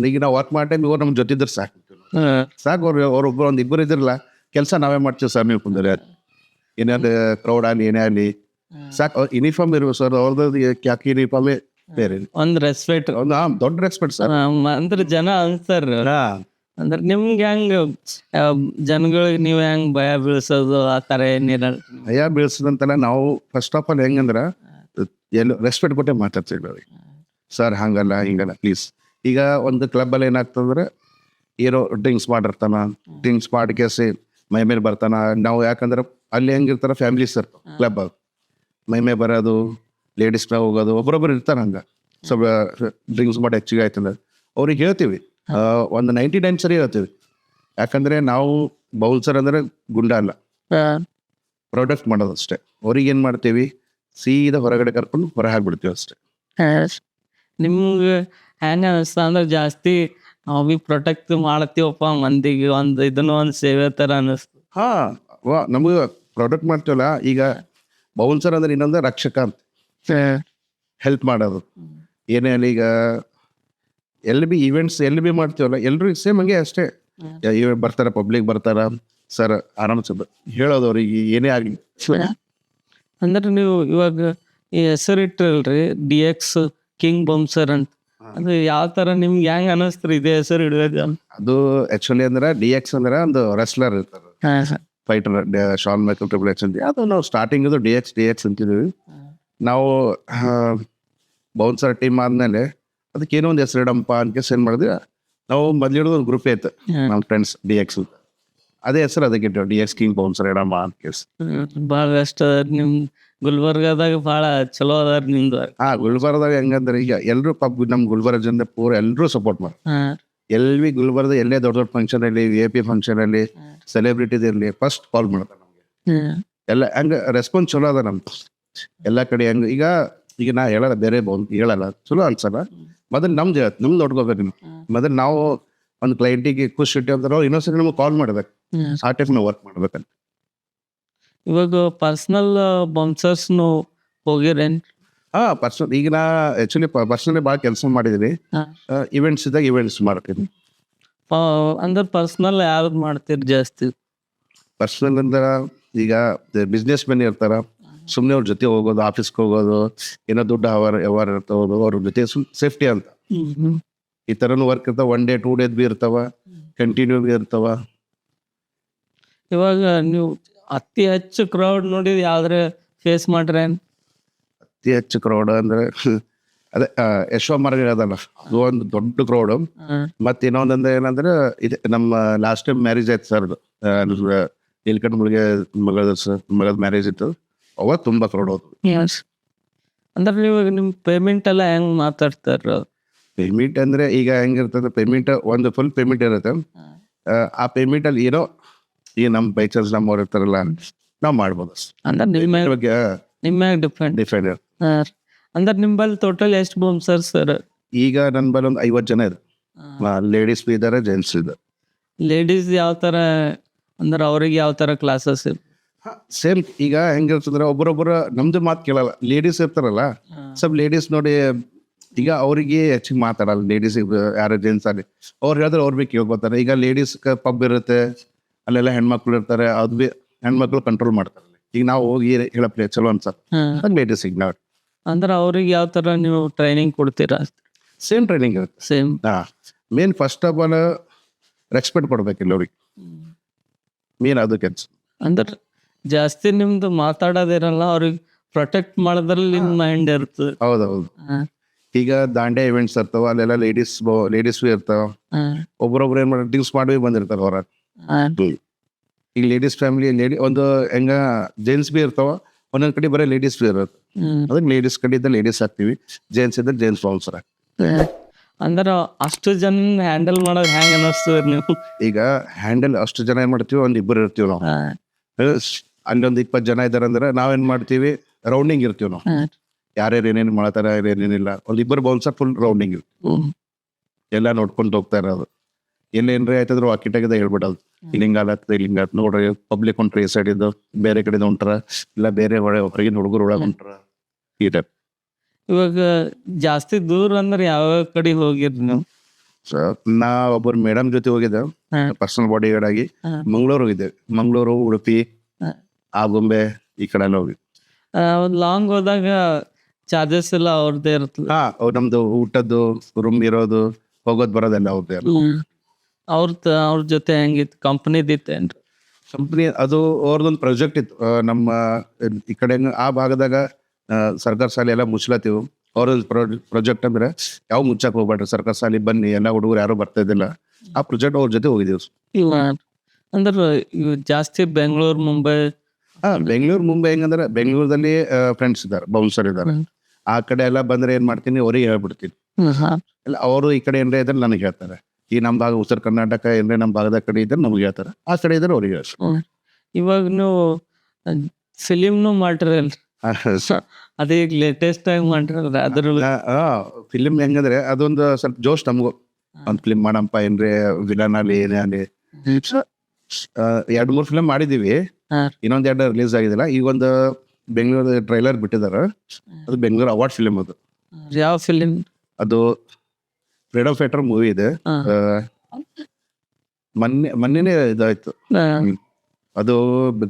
ಈಗ ನಾವು ವರ್ಕ್ ಮಾಡೋ ಟೈಮ್ ಇವ್ರು ನಮ್ಮ ಜೊತೆ ಇದ್ರೆ ಸಾಕು. ಅವ್ರೊಬ್ರು ಒಂದ್ ಇಬ್ಬರು ಇದ್ರಲ್ಲ, ಕೆಲಸ ನಾವೇ ಮಾಡ್ತೀವಿ ಸರ್. ನೀವು ಕುಂದ್ರೆ ಏನಾದ್ರು ಕ್ರೌಡ್ ಆಗಲಿ ಏನೇ ಆಗಲಿ ಸಾಕು. ಯೂನಿಫಾರ್ಮ್ ಇರುವ ಸರ್, ಅವ್ರದ್ದು ಕ್ಯಾಕಿ ಯೂನಿಫಾರ್ಮೇ ಬೇರೆ.
ಒಂದ್ ರೆಸ್ಪೆಕ್ಟ್,
ಒಂದು ದೊಡ್ಡ ರೆಸ್ಪೆಕ್ಟ್ ಸರ್.
ಅಂದ್ರೆ ಜನ ಅನ್ಸ್ತಾರ. ಅಂದ್ರೆ ನಿಮ್ಗೆ ಹೆಂಗ್ ಜನಗಳಿಗೆ ನೀವು ಹೆಂಗ್ ಭಯ ಬೀಳ್ಸೋದು ಆ ತರ ಏನಿರಲ್ಲ?
ಭಯ ಬೀಳ್ಸೋದಂತಲ್ಲ, ನಾವು ಫಸ್ಟ್ ಆಫ್ ಆಲ್ ಹೆಂಗಂದ್ರ ಎಲ್ಲ ರೆಸ್ಪೆಕ್ಟ್ ಕೊಟ್ಟೆ ಮಾತಾಡ್ತೀವಿ ಸರ್. ಹಂಗಲ್ಲ ಹಿಂಗಲ್ಲ ಪ್ಲೀಸ್. ಈಗ ಒಂದು ಕ್ಲಬ್ ಅಲ್ಲಿ ಏನಾಗ್ತಂದ್ರೆ ಏನೋ ಡ್ರಿಂಕ್ಸ್ ಮಾಡಿರ್ತಾನ, ಡ್ರಿಂಕ್ಸ್ ಮಾಡಿ ಕೇಸಿ ಮೈ ಮೇಲೆ ಬರ್ತಾನ. ನಾವು ಯಾಕಂದ್ರೆ ಅಲ್ಲಿ ಹೆಂಗಿರ್ತಾರ ಫ್ಯಾಮಿಲೀಸ್ ಇರ್ತಾವ ಕ್ಲಬ್, ಮೈ ಮೇಲೆ ಬರೋದು, ಲೇಡೀಸ್ ಕ್ಲಬ್ ಹೋಗೋದು, ಒಬ್ಬರೊಬ್ಬರು ಇರ್ತಾರ. ಹಂಗ ಸ್ವಲ್ಪ ಡ್ರಿಂಕ್ಸ್ ಮಾಡಿ ಹೆಚ್ಚಿಗೆ ಆಯ್ತಂದ್ರೆ ಅವ್ರಿಗೆ ಹೇಳ್ತೀವಿ, ಒಂದು 99 ಸರಿ ಹೇಳ್ತೀವಿ. ಯಾಕಂದ್ರೆ ನಾವು ಬೌನ್ಸರ್ ಅಂದ್ರೆ ಗುಂಡ ಅಲ್ಲ, ಪ್ರೊಡಕ್ಟ್ ಮಾಡೋದು ಅಷ್ಟೇ. ಅವ್ರಿಗೆ ಏನ್ ಮಾಡ್ತೀವಿ, ಸೀದಾ ಹೊರಗಡೆ ಕರ್ಕೊಂಡು ಹೊರ ಹಾಕ್ಬಿಡ್ತೀವಿ ಅಷ್ಟೇ.
ನಿಮ್ಗೆ ಹೆಂಗ ಅನಿಸ್ತ ಅಂದ್ರೆ ಜಾಸ್ತಿ ನಾವು ಬಿ ಪ್ರೊಟೆಕ್ಟ್ ಮಾಡತ್ತೀವಪ್ಪ ಮಂದಿಗೆ, ಒಂದು ಇದನ್ನ ಒಂದು ಸೇವೆ ತರ ಅನಿಸ್ತು.
ನಮ್ಗೆ ಪ್ರೊಟೆಕ್ಟ್ ಮಾಡ್ತೀವಲ್ಲ. ಈಗ ಬೌನ್ಸರ್ ಅಂದ್ರೆ ಇನ್ನೊಂದು ರಕ್ಷಕ ಅಂತ, ಹೆಲ್ಪ್ ಮಾಡೋದು ಏನೇ ಅಲ್ಲಿ. ಈಗ ಎಲ್ಲಿ ಬಿ ಈವೆಂಟ್ಸ್ ಎಲ್ಲಿ ಬಿ ಮಾಡ್ತೀವಲ್ಲ, ಎಲ್ರು ಸೇಮ್ ಹಂಗೆ ಅಷ್ಟೇ. ಬರ್ತಾರ, ಪಬ್ಲಿಕ್ ಬರ್ತಾರ ಸರ್, ಆರಾಮ್ಸ ಹೇಳೋದು ಅವ್ರಿಗೆ ಏನೇ ಆಗ್ಲಿ.
ಅಂದ್ರೆ ನೀವು ಇವಾಗ ಈ ಹೆಸರು ಇಟ್ಟಿರಲ್ರಿ DX ಕಿಂಗ್ ಬೌನ್ಸರ್ ಅಂತ, ಅದು ಯಾವ ತರ ನಿಮ್ಗೆ ಹೆಂಗ್ ಅನಿಸ್ತ್ರಿ ಇದೇ ಹೆಸರು ಹಿಡಿಯೋದು?
ಅದು ಆಕ್ಚುಲಿ ಅಂದ್ರೆ DX ಅಂದ್ರೆ ಒಂದು ರೆಸ್ಲರ್ ಇರ್ತಾರೆ, ಫೈಟರ್, ಶಾನ್ ಮೈಕಲ್ ಟ್ರಿಪಲ್ ಎಚ್ ಅಂತ. ಅದು ನಾವು ಸ್ಟಾರ್ಟಿಂಗ್ ಇದು DX ಅಂತಿದ್ವಿ. ನಾವು ಬೌನ್ಸರ್ ಟೀಮ್ ಆದ್ಮೇಲೆ ಅದಕ್ಕೆ ಏನೋ ಒಂದು ಹೆಸರು ಇಡಂಪ ಅಂತ ಏನ್ ಮಾಡಿದ್ವಿ, ನಾವು ಮೊದ್ಲಿಡೋದು ಒಂದು ಗ್ರೂಪ್ ಐತೆ ನಮ್ಮ ಫ್ರೆಂಡ್ಸ್ DX, ಅದೇ ಹೆಸರು ಅದಕ್ಕೆ DX ಕಿಂಗ್ ಬೌನ್ಸರ್ ಇಡಮ್ಮ ಅಂತ ಕೇಸ್.
ಭಾಳ ಬೆಸ್ಟ್. ನಿಮ್ ಗುಲ್ಬರ್ಗಾದಾಗ ಭಾಳ ಚಲೋ ಅದಾರ ನಿಮ್ದು.
ಗುಲ್ಬರ್ಗದಾಗ ಹೆಂಗಂದ್ರೆ ಈಗ ಎಲ್ಲರೂ ಪಾಪ ನಮ್ಮ ಗುಲ್ಬರ್ಗ ಜನ ಪೂರ ಎಲ್ಲರೂ ಸಪೋರ್ಟ್ ಮಾಡಿ
ಹಾಂ
ಎಲ್ಲಿ ಗುಲ್ಬರ್ಗ ಎಲ್ಲೇ ದೊಡ್ಡ ದೊಡ್ಡ ಫಂಕ್ಷನ್ ಅಲ್ಲಿ VIP ಫಂಕ್ಷನ್ ಅಲ್ಲಿ ಸೆಲೆಬ್ರಿಟೀಸ್ ಇರಲಿ ಫಸ್ಟ್ ಕಾಲ್ ಮಾಡ್ತಾರೆ ನಮಗೆ. ಎಲ್ಲ ಹಂಗ ರೆಸ್ಪಾನ್ಸ್ ಚಲೋ ಅದ ನಮ್ದು ಎಲ್ಲ ಕಡೆ. ಹೆಂಗ ಈಗ ನಾ ಹೇಳಲ್ಲ, ಬೇರೆ ಹೇಳಲ್ಲ, ಚಲೋ ಅನ್ಸಲ್ಲ. ಮೊದಲು ನಮ್ದು ನೋಡ್ಕೋಬೇಕು ನೀವು. ಮೊದಲು ನಾವು ಒಂದು ಕ್ಲೈಂಟಿಗೆ ಖುಷಿ ಇಟ್ಟು ಅಂತಾರೆ ಇನ್ನೊಂದ್ಸರಿ ನಮಗೆ ಕಾಲ್ ಮಾಡ್ಬೇಕು. ಆ ಟೈಪ್ ನಾವು ವರ್ಕ್ ಮಾಡ್ಬೇಕಂತ.
ಇವಾಗ ಪರ್ಸ್ನಲ್ ಬೌನ್ಸರ್ಸ್ನು ಹೋಗಿರೇನ್?
ಪರ್ಸನಲ್ ಈಗ ನಾ ಆಕ್ಚುಲಿ ಪರ್ಸನಲಿ ಭಾಳ ಕೆಲಸ ಮಾಡಿದೀನಿ. ಇವೆಂಟ್ಸ್ ಇದ್ದಾಗ ಇವೆಂಟ್ಸ್ ಮಾಡ್ತೀನಿ.
ಅಂದ್ರೆ ಪರ್ಸ್ನಲ್ ಯಾವ್ದು ಮಾಡ್ತೀರಿ ಜಾಸ್ತಿ?
ಪರ್ಸನಲ್ ಅಂದ್ರೆ ಈಗ ಬಿಸ್ನೆಸ್ ಮೆನ್ ಇರ್ತಾರ, ಸುಮ್ಮನೆ ಅವ್ರ ಜೊತೆ ಹೋಗೋದು, ಆಫೀಸ್ಗೆ ಹೋಗೋದು, ಏನೋ ದುಡ್ಡು ವ್ಯವಹಾರ ಇರ್ತಾವ, ಅವ್ರ ಜೊತೆ ಸೇಫ್ಟಿ ಅಂತ ಈ ಥರನೂ ವರ್ಕ್ ಇರ್ತಾವ. 1 day 2 days ಬಿ ಇರ್ತಾವ, ಕಂಟಿನ್ಯೂ ಬಿ ಇರ್ತಾವ.
ಇವಾಗ ನೀವು ಅತಿ ಹೆಚ್ಚು ಕ್ರೌಡ್ ನೋಡಿದ್ ಯಾವ್ದ್ರೆ ಫೇಸ್ ಮಾಡ್ರೇನ್?
ಅತಿ ಹೆಚ್ಚು ಕ್ರೌಡ್ ಅಂದ್ರೆ ಅದೇ ಯಶೋಮಾರ್ಗ ಅದಲ್ಲ, ಅದು ಒಂದು ದೊಡ್ಡ ಕ್ರೌಡು. ಮತ್ತೆ ಇನ್ನೊಂದಂದ್ರೆ ಏನಂದ್ರೆ ಇದೆ, ನಮ್ಮ ಲಾಸ್ಟ್ ಟೈಮ್ ಮ್ಯಾರೇಜ್ ಆಯ್ತು ಸರ್ದು, ನೀಲ್ಕಂಠ ಮಗದ ಮ್ಯಾರೇಜ್ ಇತ್ತು. ಅವಾಗ ತುಂಬಾ ಕ್ರೌಡ್ ಹೋದ್ರು.
ಅಂದ್ರೆ ನೀವು ನಿಮ್ ಪೇಮೆಂಟ್ ಎಲ್ಲ ಹೆಂಗ್ ಮಾತಾಡ್ತಾರ?
ಪೇಮೆಂಟ್ ಅಂದ್ರೆ ಈಗ ಹೆಂಗಿರ್ತದೆ, ಪೇಮೆಂಟ್ ಒಂದು ಫುಲ್ ಪೇಮೆಂಟ್ ಇರುತ್ತೆ. ಆ ಪೇಮೆಂಟ್ ಅಲ್ಲಿ ಏನೋ ಈಗ ನಮ್ ಬೈ ಚಾನ್ಸ್ ನಮ್ಮವ್ರು ಇರ್ತಾರಲ್ಲ, ನಾವ್ ಮಾಡ್ಬೋದು.
ಅಂದ್ರೆ ನಿಮ್ಮ್ಯಾಗ
ಡಿಫೆಂಡ್.
ಅಂದ್ರೆ ನಿಂಬಲ್ಲಿ ಟೋಟಲ್ ಎಷ್ಟು ಬೌನ್ಸರ್ ಸರ್?
ಈಗ ನನ್ ಬಲ್ಲಿ ಒಂದು 50 ಜನ ಇದೆ. ಲೇಡೀಸ್ ಬಿ ಇದಾರೆ, ಜೆಂಟ್ಸ್ ಇದ್ದಾರೆ.
ಲೇಡೀಸ್ ಯಾವ ತರ ಅಂದ್ರೆ ಅವ್ರಿಗೆ ಯಾವ ತರ ಕ್ಲಾಸಸ್?
ಸೇಮ್ ಈಗ ಹೆಂಗಿರ್ತಂದ್ರೆ ಒಬ್ಬರೊಬ್ಬರ ನಮ್ದು ಮಾತು ಕೇಳಲ್ಲ. ಲೇಡೀಸ್ ಇರ್ತಾರಲ್ಲ, ಸ್ವಲ್ಪ ಲೇಡೀಸ್ ನೋಡಿ ಈಗ ಅವ್ರಿಗೆ ಹೆಚ್ಚಿಗೆ ಮಾತಾಡಲ್ಲ. ಲೇಡೀಸ್ ಯಾರು ಜೆಂಟ್ಸ್ ಅಲ್ಲಿ ಅವ್ರು ಹೇಳಿದ್ರೆ ಅವ್ರು ಬಿ ಕೇಳ್ಕೊತಾರೆ. ಈಗ ಲೇಡೀಸ್ ಪಬ್ ಇರುತ್ತೆ, ಅಲ್ಲೆಲ್ಲ ಹೆಣ್ಮಕ್ಳು ಇರ್ತಾರೆ, ಅದು ಬಿ ಹೆಣ್ಮಕ್ಳು ಕಂಟ್ರೋಲ್ ಮಾಡ್ತಾರೆ. ಈಗ ನಾವು ಹೋಗಿ ಹೇಳಪ್ಲೆ ಚಲೋ ಅನ್ಸತ್ತೆ ಲೇಡೀಸ್. ಈಗ ನಾವು
ಅಂದ್ರೆ ಅವ್ರಿಗೆ ಯಾವ ತರ ನೀವು ಟ್ರೈನಿಂಗ್ ಕೊಡ್ತೀರಾ?
ಸೇಮ್ ಟ್ರೈನಿಂಗ್ ಇರುತ್ತೆ.
Same.
Main first of all respect ಕೊಡ್ಬೇಕಿಲ್ಲ ಅವ್ರಿಗೆ, ಮೇನ್ ಅದು ಕೆಲಸ.
ಅಂದ್ರೆ ಜಾಸ್ತಿ ನಿಮ್ದು ಮಾತಾಡೋದಿರಲ್ಲ, ಅವ್ರಿಗೆ ಪ್ರೊಟೆಕ್ಟ್ ಮಾಡೋದ್ರಲ್ಲಿ ನಿಮ್ ಮೈಂಡ್ ಇರ್ತದೆ.
ಹೌದೌದು. ಈಗ ದಾಂಡ್ಯಾ ಇವೆಂಟ್ಸ್ ಇರ್ತಾವ, ಅಲ್ಲೆಲ್ಲ ಲೇಡೀಸ್ ಇರ್ತಾವ. ಒಬ್ರೊಬ್ರು ಏನ್ ಮಾಡಿ ಡ್ರಿಂಕ್ಸ್ ಮಾಡಿ ಬಂದಿರ್ತಾರ ಹೊರ. ಈಗ ಲೇಡೀಸ್ ಫ್ಯಾಮಿಲಿ ಒಂದು ಹೆಂಗ ಜೆಂಟ್ಸ್ ಬಿ ಇರ್ತಾವ, ಒಂದೊಂದ್ ಕಡೆ ಬರೀ ಲೇಡೀಸ್ ಬಿ ಇರುತ್ತೆ. ಅದಕ್ಕೆ ಲೇಡೀಸ್ ಕಡೆ ಇದ್ದ ಲೇಡೀಸ್ ಹಾಕ್ತಿವಿ, ಜೆಂಟ್ಸ್ ಇದ್ದ ಜೆಂಟ್ಸ್ ಬೌನ್ಸರ್ ಹಾಕ್ತಿವಿ.
ಅಂದ್ರೆ ಅಷ್ಟು ಜನ ಹ್ಯಾಂಡಲ್ ಮಾಡೋದು ಹೆಂಗ್ ಅನ್ನಿಸ್ತದೆ ನೀವು?
ಈಗ ಹ್ಯಾಂಡಲ್ ಅಷ್ಟು ಜನ ಏನ್ ಮಾಡ್ತೀವಿ, ಒಂದ್ ಇಬ್ಬರು ಇರ್ತೀವಿ ನಾವು. ಅಲ್ಲೊಂದು 20 ಜನ ಇದಾರೆ ಅಂದ್ರೆ ನಾವೇನ್ ಮಾಡ್ತೀವಿ, ರೌಂಡಿಂಗ್ ಇರ್ತೀವಿ ನಾವು. ಯಾರ್ಯಾರು ಏನೇನು ಮಾಡ್ತಾರ, ಏನೇನಿಲ್ಲ, ಒಂದ್ ಇಬ್ಬರು ಬೌನ್ಸರ್ ಫುಲ್ ರೌಂಡಿಂಗ್ ಇರ್ತೀವಿ. ಎಲ್ಲ ನೋಡ್ಕೊಂಡು ಹೋಗ್ತಾ ಇರೋದು. ಏನೇನ್ರಿ ಆಯ್ತದ್ರು ವಾಕಿಟಾಗಿದ್ದ ಹೇಳ್ಬಿಡೋದು, ಇಲ್ಲಿಂಗಾಲತ್ತ ಇಲ್ಲಿಂಗಾತ್ ನೋಡ್ರಿ, ಪಬ್ಲಿಕ್ ಹೊಂಟ್ರಿ ಈ ಸೈಡ್ ಇದ್ದು, ಬೇರೆ ಕಡೆ ಹೊಂಟ್ರ, ಇಲ್ಲ ಬೇರೆ ಹೊರಗಿನ ಹುಡುಗರು ಒಳಗೆ ಹೊಂಟ್ರ. ಈ ಟೈಪ್.
ಇವಾಗ ಜಾಸ್ತಿ ದೂರ ಅಂದ್ರೆ ಯಾವ ಕಡೆ ಹೋಗಿರಿ ನೀವು?
ನಾ ಒಬ್ಬರು ಮೇಡಮ್ ಜೊತೆ ಹೋಗಿದ್ದೆ ಪರ್ಸನಲ್ ಬಾಡಿ ಗಾರ್ಡ್ ಆಗಿ. ಮಂಗಳೂರು ಹೋಗಿದ್ದೆ, ಮಂಗಳೂರು, ಉಡುಪಿ, ಆಗುಂಬೆ, ಈ ಕಡೆ ಎಲ್ಲ ಹೋಗಿದ್ದೆ.
ಲಾಂಗ್ ಹೋದಾಗ ಚಾರ್ಜಸ್ ಎಲ್ಲ ಅವ್ರದ್ದೇ ಇರ್ತದೆ?
ನಮ್ದು ಊಟದ್ದು, ರೂಮ್ ಇರೋದು, ಹೋಗೋದು ಬರೋದೆಲ್ಲ ಅವ್ರದ್ದೇ.
ಅವ್ರ ಜೊತೆ ಹೆಂಗಿತ್ತು? ಕಂಪ್ನಿದಿತ್ತೇನ್ರಿ?
ಕಂಪ್ನಿ ಅದು ಅವ್ರದೊಂದು ಪ್ರಾಜೆಕ್ಟ್ ಇತ್ತು. ನಮ್ಮ ಈ ಕಡೆ ಆ ಭಾಗದಾಗ ಸರ್ಕಾರ ಶಾಲೆ ಎಲ್ಲ ಮುಚ್ಲತ್ತೀವಿ. ಅವ್ರದ್ದು ಪ್ರಾಜೆಕ್ಟ್ ಅಂದ್ರೆ ಯಾವ ಮುಚ್ಚಕ್ ಹೋಗ್ಬೇಡ್ರಿ, ಸರ್ಕಾರ ಶಾಲೆ ಬನ್ನಿ, ಎಲ್ಲ ಹುಡುಗರು ಯಾರು ಬರ್ತಾ ಇದ್ದಿಲ್ಲ. ಆ ಪ್ರಾಜೆಕ್ಟ್ ಅವ್ರ ಜೊತೆ ಹೋಗಿದ್ದೀವಿ.
ಅಂದ್ರೆ ಜಾಸ್ತಿ ಬೆಂಗಳೂರು, ಮುಂಬೈ?
ಬೆಂಗಳೂರು, ಮುಂಬೈ ಹೆಂಗಂದ್ರೆ ಬೆಂಗಳೂರಲ್ಲಿ ಫ್ರೆಂಡ್ಸ್ ಇದ್ದಾರೆ, ಬೌನ್ಸರ್ ಇದ್ದಾರೆ. ಆ ಕಡೆ ಎಲ್ಲ ಬಂದ್ರೆ ಏನ್ ಮಾಡ್ತೀನಿ, ಅವ್ರಿಗೆ ಹೇಳ್ಬಿಡ್ತೀನಿ. ಇಲ್ಲ ಅವರು ಈ ಕಡೆ ಏನ್ರೆ ಇದ್ರೆ ನನಗೆ ಹೇಳ್ತಾರೆ. ಈ ನಮ್ಮ ಭಾಗ ಉತ್ತರ ಕರ್ನಾಟಕ ಏನ್ರೆ ನಮ್ಮ ಭಾಗದ ಕಡೆ ಇದ್ರೆ ನಮ್ಗೆ ಹೇಳ್ತಾರೆ, ಆ ಕಡೆ ಇದ್ರೆ ಅವ್ರಿಗೆ ಹೇಳ್ತಾರೆ.
ಇವಾಗ ನೀವು ಫಿಲಿಮ್ನು ಮಾಡಿರಲ್ರಿ? ಅದೇ ಈಗ ಲೇಟೆಸ್ಟ್ ಆಗಿ ಮಾಡಿರಲ್ಲ ಅದ್ರ
ಫಿಲಿಮ್ ಹೆಂಗಂದ್ರೆ ಅದೊಂದು ಸ್ವಲ್ಪ ಜೋಶ್ ನಮಗೂ. ಒಂದ್ ಫಿಲಿಮ್ ಮಾಡಪ್ಪ ಏನ್ರೆ ವಿಲನ್ ಅಲ್ಲಿ ಏನೇ ಅಲ್ಲಿ. 2-3 ಫಿಲಮ್ ಮಾಡಿದೀವಿ, ಇನ್ನೊಂದ್ 2 ರಿಲೀಸ್ ಆಗಿದಿಲ್ಲ. ಈಗ ಒಂದು ಬೆಂಗಳೂರು ಟ್ರೈಲರ್ ಬಿಟ್ಟಿದಾರ, ಅದು ಬೆಂಗಳೂರು ಅವಾರ್ಡ್ ಫಿಲಿಮ್. ಅದು
ಯಾವ ಫಿಲಿಮ್? ಅದು
ಫ್ರೀಡಮ್ ಫೈಟರ್ ಮೂವಿ ಇದೆ. ಮೊನ್ನೆನೇ ಇದಾಯ್ತು, ಅದು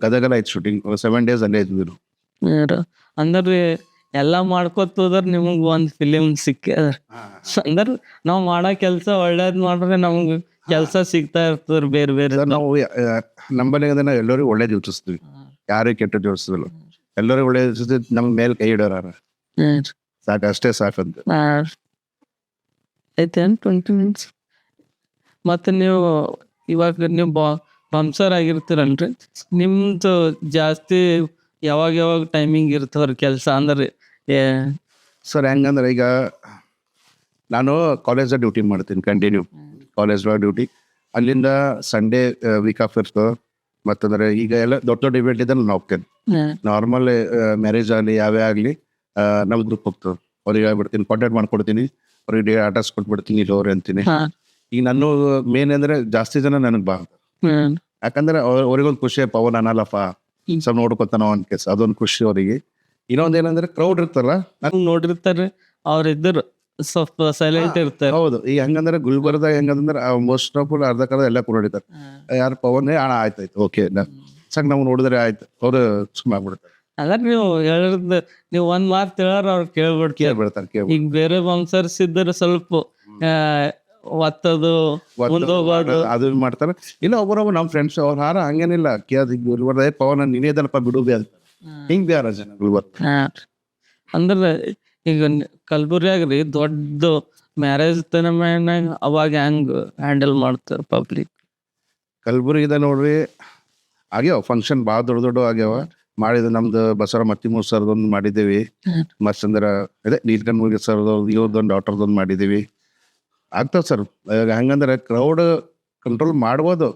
ಗದಗಲ್ಲ ಆಯ್ತು ಶೂಟಿಂಗ್. 7 days ಅಲ್ಲೇ ಇದ್ವಿ.
ಅಂದ್ರೆ ಎಲ್ಲಾ ಮಾಡ್ಕೊತ ಹೋದ್ರ ನಿಮಗ್ ಒಂದ್ ಫಿಲಿಮ್ ಸಿಕ್ಕ ಅಂದ್ರೆ ನಾವ್ ಮಾಡೋ ಕೆಲ್ಸ ಒಳ್ಳೇದ್ ಮಾಡ್ರೆ ನಮ್ಗ್ ಕೆಲ್ಸ ಸಿಗ್ತಾ ಇರ್ತದ ಬೇರೆ ಬೇರೆ.
ನಾವು ನಂಬಲ್ಲಿ ಎಲ್ಲರಿಗೂ ಒಳ್ಳೇದ್ ಯೋಚಿಸ್ತೀವಿ, ಯಾರು ಕೆಟ್ಟದ್ ಯೋಚಿಸಲ್ಲ. ಎಲ್ಲರಿಗೂ ಒಳ್ಳೇದ್ ಯೋಚಿಸ್ತೀವಿ, ನಮ್ ಮೇಲ್ ಕೈ ಇಡೋರ ಸಾಕು, ಅಷ್ಟೇ ಸಾಕಂತ.
ಐತೇನ್ 20 minutes? ಮತ್ತೆ ನೀವು ಇವಾಗ ನೀವು ಬೌನ್ಸರ್ ಆಗಿರ್ತೀರಲ್ರಿ, ನಿಮ್ದು ಜಾಸ್ತಿ ಯಾವಾಗ ಯಾವಾಗ ಟೈಮಿಂಗ್ ಇರ್ತವ್ರಿ ಕೆಲಸ ಅಂದ್ರೆ
ಸರ್ ಹೆಂಗಂದ್ರೆ ಈಗ ನಾನು ಕಾಲೇಜಲ್ಲಿ ಡ್ಯೂಟಿ ಮಾಡ್ತೀನಿ ಕಂಟಿನ್ಯೂ ಕಾಲೇಜ್ ಡ್ಯೂಟಿ. ಅಲ್ಲಿಂದ ಸಂಡೇ ವೀಕ್ ಆಫ್ ಇರ್ತದೆ. ಮತ್ತಂದ್ರೆ ಈಗ ಎಲ್ಲ ದೊಡ್ಡ ದೊಡ್ಡ ಇವೆಂಟ್ ಇದ್ರೆ ನಾನು ಹೋಗ್ತೇನೆ. ನಾರ್ಮಲ್ ಮ್ಯಾರೇಜ್ ಆಗಲಿ ಯಾವೇ ಆಗಲಿ ನಮ್ಮ ಗ್ರೂಪ್ ಹೋಗ್ತದೆ. ಅವ್ರಿಗೆ ಹೇಳ್ಬಿಡ್ತೀನಿ, ಕಾಂಟ್ಯಾಕ್ಟ್ ಮಾಡ್ಕೊಡ್ತೀನಿ, ಅವ್ರಿಗೆ ಅಡ್ರೆಸ್ ಕೊಟ್ಬಿಡ್ತೀನಿ, ಇಲ್ಲಿ ಅವ್ರು ಅಂತೀನಿ. ಈಗ ನನ್ನ ಮೇನ್ ಅಂದ್ರೆ ಜಾಸ್ತಿ ಜನ ನನಗೆ ಬಾ, ಯಾಕಂದ್ರೆ ಅವ್ರಿಗೊಂದು ಖುಷಿ, ಪವನ್ ಅನ್ನಲ್ಲಪ್ಪ ಸ್ವಲ್ಪ ನೋಡ್ಕೊತಾನ ಅವ್ನ ಕೆಲ್ಸ, ಅದೊಂದು ಖುಷಿ ಅವರಿಗೆ. ಇನ್ನೊಂದ್ ಏನಂದ್ರೆ ಕ್ರೌಡ್ ಇರ್ತಲ್ಲ,
ನಂಗೆ ನೋಡಿರ್ತಾರೆ ಅವ್ರಿದ್ರು ಸ್ವಲ್ಪ ಸೈಲೆಂಟ್ ಇರ್ತಾರೆ.
ಹೌದು. ಈಗ ಹೆಂಗಂದ್ರೆ ಗುಲ್ಬರ್ಗ ಹೆಂಗಂದ್ರೆ ಮೋಸ್ಟ್ ಆಫ್ ಅರ್ಧ ಕಾಲ ಎಲ್ಲ ಕುಡಿತಾರೆ. ಯಾರು ಪವನ್ ಅಣ್ಣ ಆಯ್ತಾಯ್ತು ಓಕೆ ಸಾಕ್ ನಾವು ನೋಡಿದ್ರೆ ಆಯ್ತು, ಅವ್ರು ಸುಮ್ಮನೆ ಆಗ್ಬಿಡ್ತಾರೆ.
ಅದ್ರ ನೀವು ಹೇಳಿದ ನೀವು ಒಂದ್ ಮಾತು ಹೇಳಾರ ಅವ್ರು
ಕೇಳ್ಬಿಡ್ತಾರೆ.
ಈಗ ಬೇರೆ ಬಾಂಸರ್ಸ್ ಇದ್ರೆ ಸ್ವಲ್ಪ ಒತ್ತದು ಮುಂದೋಗೋದು
ಅದು ಮಾಡ್ತಾರೆ. ಇಲ್ಲ ಒಬ್ಬರೊಬ್ಬ ನಮ್ಮ ಫ್ರೆಂಡ್ಸ್ ಅವ್ರ ಹಾರ ಹಂಗೇನಿಲ್ಲ, ಗುಲ್ಬರ್ಗ ಪವನ್ ನೀನೇದಲ್ಪ ಬಿಡುಬಿ ಅಂತ ಹಿಂಗ್ ಬ್ಯಾರ ಜನ ಗುಲ್ಬರ್ಗ.
ಅಂದ್ರೆ ಈಗ ಕಲ್ಬುರ್ಗಿಯಾಗ್ರಿ ದೊಡ್ಡ ಮ್ಯಾರೇಜ್ ತನಮ್ಯಾಗ ಅವಾಗ ಹೆಂಗ್ ಹ್ಯಾಂಡಲ್ ಮಾಡ್ತಾರ ಪಬ್ಲಿಕ್?
ಕಲ್ಬುರ್ಗಿದ ನೋಡ್ರಿ ಆಗ್ಯಾವ ಫಂಕ್ಷನ್ ಭಾಳ ದೊಡ್ಡ ದೊಡ್ಡ ಆಗ್ಯಾವ. ಮಾಡಿದ ನಮ್ದು ಬಸವರ ಮತ್ತಿಮೂರ್ ಸರ್ದೊಂದು ಮಾಡಿದ್ದೇವಿ. ಮತ್ತಂದ್ರ ಅದೇ ನೀಲ್ಕಂಠ ಸರ್ದು ಇವ್ರದೊಂದು ಡಾಕ್ಟರ್ದೊಂದು ಮಾಡಿದ್ದೀವಿ. ಆಗ್ತಾವ ಸರ್. ಹೆಂಗಂದ್ರೆ ಕ್ರೌಡ್ ಕಂಟ್ರೋಲ್ ಮಾಡ್ಬೋದು.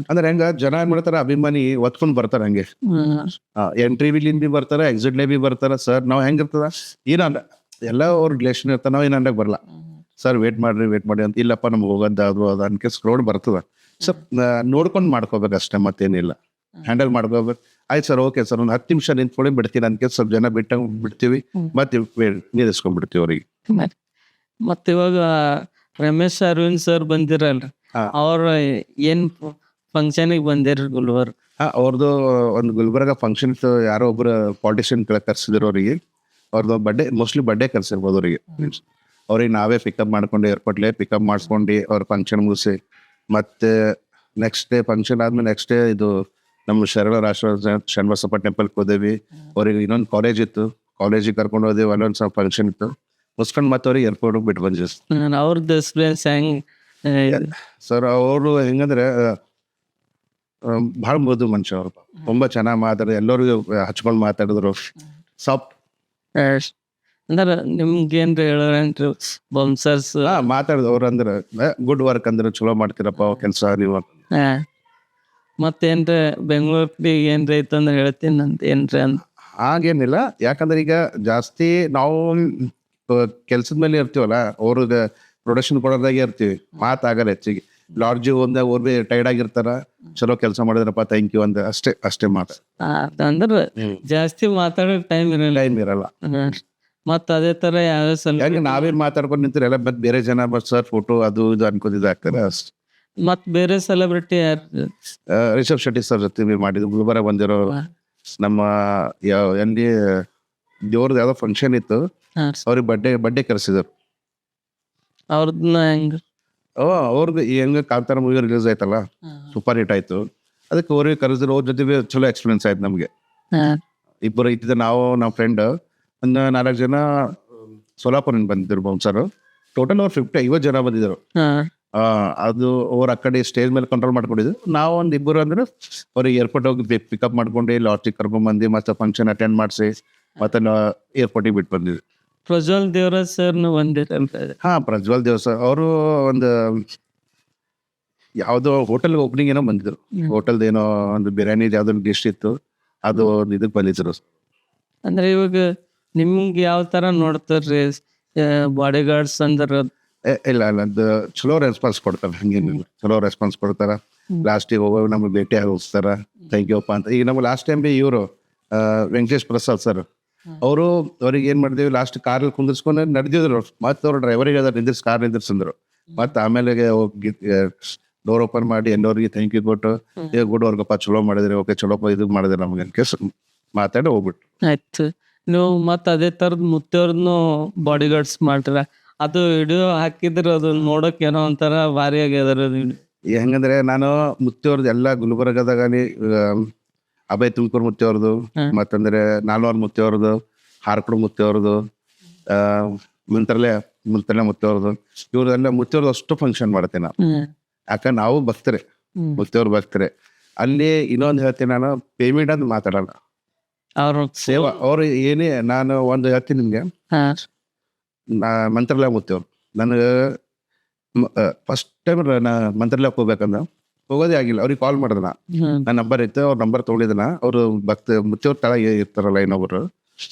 ಅಂದ್ರೆ ಹೆಂಗ ಜನ ಏನ್ ಮಾಡ್ತಾರ, ಅಭಿಮಾನಿ ಒತ್ಕೊಂಡ್ ಬರ್ತಾರ. ಹಂಗೆ ಎಂಟ್ರಿ ಬಿಲಿಂದ ಬಿ ಬರ್ತಾರ, ಎಕ್ಸಿಟ್ ಲೇ ಬಿ ಬರ್ತಾರ. ಸರ್ ನಾವ್ ಹೆಂಗಿರ್ತದ ಏನಂದ ಎಲ್ಲ ಅವ್ರ ರಿಲೇಷನ್ ಇರ್ತಾರ, ನಾವ್ ಏನ್ ಅಂದಾಗ ಬರಲ್ಲ. ಸರ್ ವೇಟ್ ಮಾಡ್ರಿ ಅಂತ, ಇಲ್ಲಪ್ಪ ನಮ್ಗೆ ಹೋಗೋದು ಅದು ಅನ್ಕೆ ಕ್ರೌಡ್ ಬರ್ತದ. ಸ್ವಲ್ಪ ನೋಡ್ಕೊಂಡ್ ಮಾಡ್ಕೋಬೇಕು ಅಷ್ಟೇ, ಮತ್ತೇನಿಲ್ಲ. ಹ್ಯಾಂಡಲ್ ಮಾಡ್ಕೋಬೇಕು. ಆಯ್ತು ಸರ್ ಓಕೆ ಸರ್ ಒಂದು 10 ನಿಮಿಷ ನಿಂತ್ಕೊಳ್ಳಿ ಬಿಡ್ತೀನಿ ಅನ್ಕೆ ಸ್ವಲ್ಪ ಜನ ಬಿಡ್ತೀವಿ, ಮತ್ತೆ ನಿಲ್ಲಿಸ್ಕೊಂಡ್ಬಿಡ್ತೀವಿ ಅವ್ರಿಗೆ.
ಮತ್ತೆ ಇವಾಗ ರಮೇಶ್ ಅರವಿಂದ್ ಸರ್ ಬಂದಿರಲ್ರಿ, ಅವ್ರ ಏನ್ ಫಂಕ್ಷನ್ಗೆ ಬಂದಿರ ಗುಲ್ಬರ್ಗ?
ಅವ್ರದ್ದು ಒಂದು ಗುಲ್ಬರ್ಗ ಫಂಕ್ಷನ್ ಇತ್ತು. ಯಾರೋ ಒಬ್ರು ಪಾಲಿಟಿಷಿಯನ್ ಕರ್ಸಿದ್ರು ಅವ್ರಿಗೆ. ಅವ್ರದ್ದು ಮೋಸ್ಟ್ಲಿ ಬರ್ಡೇ ಕರ್ಸಿರ್ಬೋದು ಅವ್ರಿಗೆ. ಅವ್ರಿಗೆ ನಾವೇ ಪಿಕಪ್ ಮಾಡ್ಕೊಂಡು ಏರ್ಪೋರ್ಟ್ಲೇ ಪಿಕಪ್ ಮಾಡಿಸ್ಕೊಂಡು ಅವ್ರ ಫಂಕ್ಷನ್ ಮುಗಿಸಿ, ಮತ್ತೆ ನೆಕ್ಸ್ಟ್ ಡೇ ಫಂಕ್ಷನ್ ಆದ್ಮೇಲೆ ನೆಕ್ಸ್ಟ್ ಡೇ ಇದು ನಮ್ಮ ಶರಣ ರಾಷ್ಟ್ರ ಶರಣಬಸಪ್ಪ ಟೆಂಪಲ್ಗೆ ಹೋದೇವಿ. ಅವ್ರಿಗೆ ಇನ್ನೊಂದು ಕಾಲೇಜ್ ಇತ್ತು, ಕಾಲೇಜಿಗೆ ಕರ್ಕೊಂಡು ಹೋದೇವಿ. ಅಲ್ಲೊಂದು ಸ್ವಲ್ಪ ಫಂಕ್ಷನ್ ಇತ್ತು, ಮುಸ್ಕೊಂಡು ಮತ್ತೆ ಅವ್ರಿಗೆ ಏರ್ಪೋರ್ಟ್ ಬಿಟ್ಟು ಬಂದ್ವಿ.
ಅವ್ರದ್ದು ಎಕ್ಸ್ಪೀರಿಯನ್ಸ್ ಹೆಂಗ್
ಸರ್? ಅವರು ಹೆಂಗಂದ್ರೆ ಭಾಳ ಮೃದು ಮನುಷ್ಯ. ಅವ್ರು ತುಂಬಾ ಚೆನ್ನಾಗಿ ಮಾತಾಡಿದ್ರು, ಎಲ್ಲರಿಗೂ ಹಚ್ಕೊಂಡು ಮಾತಾಡಿದ್ರು, ಸಾಫ್ಟ್.
ಅಂದ್ರೆ ನಿಮ್ಗೆ ಏನ್ರಿ ಹೇಳೋರೇನ್ರಿ ಬೊಮ್ಸರ್ಸ್?
ಮಾತಾಡಿದ್ರು ಅವ್ರು. ಅಂದ್ರೆ ಗುಡ್ ವರ್ಕ್ ಅಂದ್ರೆ ಚಲೋ ಮಾಡ್ತೀರಪ್ಪ ಕೆಲಸ ನೀವು.
ಮತ್ತೇನ್ರಿ ಬೆಂಗಳೂರಿಗೆ ಏನ್ರಿ ಐತಂದ್ರೆ ಹೇಳ್ತೀನಿ ಅಂತ ಏನ್ರಿ ಅಂತ?
ಹಾಗೇನಿಲ್ಲ, ಯಾಕಂದ್ರೆ ಈಗ ಜಾಸ್ತಿ ನಾವು ಕೆಲ್ಸದ ಮೇಲೆ ಇರ್ತೀವಲ್ಲ, ಅವ್ರಿಗೆ ಪ್ರೊಡಕ್ಷನ್ ಕೊಡೋದಾಗೆ ಇರ್ತೀವಿ, ಮಾತಾಗಲ್ಲ ಹೆಚ್ಚಿಗೆ. ಲಾಡ್ಜಿ ಒಂದ ಅವ್ರು ಬಿ ಟೈರ್ಡ್ ಆಗಿರ್ತಾರ, ಚಲೋ ಕೆಲಸ ಮಾಡಿದ್ರಪ್ಪ ಥ್ಯಾಂಕ್ ಯು ಅಂತ ಅಷ್ಟೇ ಮಾತು.
ಅಂದ್ರೆ ಜಾಸ್ತಿ ಮಾತಾಡೋ ಟೈಮ್
ಇರಲ್ಲ.
ಮತ್ತ ಅದೇ ತರ ಯಾವ
ಯಾಕೆ ನಾವೇ ಮಾತಾಡ್ಕೊಂಡು ನಿಂತಿರಲ್ಲ, ಮತ್ತೆ ಬೇರೆ ಜನ ಸರ್ ಫೋಟೋ ಅದು ಇದು ಅನ್ಕೋದಿದ್ದು ಆಗ್ತಾರೆ ಅಷ್ಟೇ.
ಮತ್ ಬೇರೆ ಸೆಲೆಬ್ರಿಟಿ ಯಾರು?
ರಿಷಬ್ ಶೆಟ್ಟಿ ಸರ್ ಜೊತೆ ಮಾಡಿದ್ರು. ಗುಲ್ಬರ್ಗ ಬಂದಿರೋ ನಮ್ಮ ಎಲ್ಲಿ ದೇವ್ರದ್ದು ಯಾವ್ದೋ ಫಂಕ್ಷನ್ ಇತ್ತು, ಅವ್ರಿಗೆ ಬರ್ಡೇ ಕರೆಸಿದ್ರು.
ಅವ್ರದ್ನ ಹೆಂಗ?
ಅವ್ರದ್ದು ಹೆಂಗ ಕಾಂತಾರ ಮೂವಿ ರಿಲೀಸ್ ಆಯ್ತಲ್ಲ, ಸೂಪರ್ ಹಿಟ್ ಆಯ್ತು. ಅದಕ್ಕೆ ಅವ್ರಿಗೆ ಕರೆಸಿದ್ರು. ಅವ್ರ ಜೊತೆ ಚಲೋ ಎಕ್ಸ್ಪೀರಿಯನ್ಸ್ ಆಯ್ತು ನಮ್ಗೆ. ಇಬ್ಬರು ಇದ್ದಿದ್ದ ನಾವು ನಮ್ಮ ಫ್ರೆಂಡ್ ಒಂದು 4 ಜನ ಸೋಲಾಪುರಿಂದ ಬಂದಿದ್ರು ಬೌನ್ಸರ್. ಟೋಟಲ್ ಅವ್ರು 50 ಜನ ಬಂದಿದ್ರು. ಅದು ಅವ್ರ ಆ ಕಡೆ ಸ್ಟೇಜ್ ಮೇಲೆ ಕಂಟ್ರೋಲ್ ಮಾಡ್ಕೊಂಡಿದ್ರು. ನಾವು ಒಂದು ಇಬ್ಬರು ಅಂದ್ರೆ ಅವ್ರಿಗೆ ಏರ್ಪೋರ್ಟ್ ಹೋಗಿ ಪಿಕಪ್ ಮಾಡ್ಕೊಂಡು ಲಾಡ್ಜಿಗೆ ಕರ್ಕೊಂಡ್ ಬಂದು ಮತ್ತೆ ಫಂಕ್ಷನ್ ಅಟೆಂಡ್ ಮಾಡಿಸಿ ಮತ್ತೆ ಏರ್ಪೋರ್ಟಿಗೆ ಬಿಟ್ಟು ಬಂದಿದ್ವಿ.
ಪ್ರಜ್ವಲ್ ದೇವರಾಜ್ ಸರ್ ಬಂದಿರ?
ಪ್ರಜ್ವಲ್ ದೇವರಾಜ್ ಅವರು ಒಂದು ಯಾವ್ದೋ ಹೋಟೆಲ್ ಓಪನಿಂಗ್ ಏನೋ ಬಂದಿದ್ರು. ಹೋಟೆಲ್ದ ಏನೋ ಒಂದು ಬಿರಿಯಾನಿ ಯಾವ್ದೋ ಡಿಶ್ ಇತ್ತು, ಅದು ಇದಕ್ ಬಂದಿದ್ರು.
ಅಂದ್ರೆ ಇವಾಗ ನಿಮ್ಗೆ ಯಾವ ತರ ನೋಡ್ತಾರ್ರಿ ಬಾಡಿ ಗಾರ್ಡ್ಸ್ ಅಂದ್ರೆ?
ಇಲ್ಲ ಅದು ಚಲೋ ರೆಸ್ಪಾನ್ಸ್ ಕೊಡ್ತಾರ, ಹಂಗೇನಿಲ್ಲ, ಚಲೋ ರೆಸ್ಪಾನ್ಸ್ ಕೊಡ್ತಾರ. ಲಾಸ್ಟಿಗೆ ಹೋಗೋ ನಮ್ಗೆ ಭೇಟಿ ಹೋಗಿಸ್ತಾರ, ಥ್ಯಾಂಕ್ ಯು ಅಪ್ಪ ಅಂತ. ಈಗ ನಮ್ಗೆ ಲಾಸ್ಟ್ ಟೈಮ್ ಬಿ ಇವರು ವೆಂಕಟೇಶ್ ಪ್ರಸಾದ್ ಸರ್ ಅವ್ರಿಗೆ ಏನ್ ಮಾಡಿದೇವಿ, ಲಾಸ್ಟ್ ಕಾರಲ್ಲಿ ಕುಂದಿರ್ಸ್ಕೊಂಡು ನಡೆದಿದ್ರು. ಮತ್ತೆ ಅವ್ರು ಡ್ರೈವರಿಗೆ ಕಾರ್ ನಿಂದಿರ್ಸಿದ್ರು. ಮತ್ತೆ ಆಮೇಲೆ ಹೋಗಿ ಡೋರ್ ಓಪನ್ ಮಾಡಿ ಎಲ್ಲರಿಗೆ ಥ್ಯಾಂಕ್ ಯು ಕೊಟ್ಟು, ಗುಡ್ ವರ್ಗಪ್ಪ ಚಲೋ ಮಾಡಿದ್ರಿ, ಓಕೆ ಚಲೋಪ್ಪ ಇದು ಮಾಡಿದ್ರಿ ನಮ್ಗೆ ಅನ್ಕೇಸ್ ಮಾತಾಡಿ ಹೋಗ್ಬಿಟ್ಟು
ಆಯ್ತು. ನೀವು ಮತ್ತೆ ಅದೇ ತರದ್ ಮುತ್ತವ್ರನ್ನು ಬಾಡಿ ಗಾರ್ಡ್ಸ್ ಮಾಡ್ತೀರ, ಅದು ವಿಡಿಯೋ ಹಾಕಿದ್ರೆ ಅದು ನೋಡಕ್ ಏನೋ ಒಂಥರ ಭಾರಿ ಆಗ್ಯದ.
ಹೆಂಗಂದ್ರೆ ನಾನು ಮುತ್ತಿಯವ್ರದ್ದು ಎಲ್ಲ ಗುಲ್ಬರ್ಗದಾಗಲಿ ಅಭಯ್ ತುಮಕೂರ್ ಮುತ್ತಿಯವ್ರದ್ದು, ಮತ್ತಂದ್ರೆ ನಾಲ್ವರ್ ಮುತ್ತಿಯವ್ರದ್ದು, ಹಾರ್ಕಡು ಮುತ್ತಿಯವ್ರದ್ದು, ಮುಂತರಲೆ ಮುತ್ತಿಯವ್ರದ್ದು, ಇವ್ರದೆಲ್ಲ ಮುತ್ತಿಯವ್ರದ್ದು ಅಷ್ಟು ಫಂಕ್ಷನ್ ಮಾಡ್ತೇನೆ ನಾನು. ಯಾಕಂದ್ರೆ ನಾವು ಭಕ್ತರೆ, ಮುತ್ತಿಯವ್ರು ಭಕ್ತರೆ. ಅಲ್ಲಿ ಇನ್ನೊಂದು ಹೇಳ್ತೀನಿ, ನಾನು ಪೇಮೆಂಟ್ ಅಂತ ಮಾತಾಡಲ್ಲ.
ಅವ್ರು
ಸೇವಾ ಅವ್ರು ಏನೇ ನಾನು ಒಂದು ಹೇಳ್ತೀನಿ ನಿಮ್ಗೆ,
ಹಾಂ
ಮಂತ್ರಾಲಯ ಮುತ್ತೇವ್ರು ನನಗೆ ಫಸ್ಟ್ ಟೈಮ್ ನಾ ಮಂತ್ರಾಲಯಕ್ಕೆ ಹೋಗ್ಬೇಕಂದ್ರೆ ಹೋಗೋದೇ ಆಗಿಲ್ಲ. ಅವ್ರಿಗೆ ಕಾಲ್ ಮಾಡಿದನ, ನನ್ನ ನಂಬರ್ ಇತ್ತು, ಅವ್ರ ನಂಬರ್ ತೊಗೊಂಡಿದ್ದನ. ಅವರು ಮುತ್ತೇವ್ರ ತಳ ಇರ್ತಾರಲ್ಲ ಇನ್ನೊಬ್ರು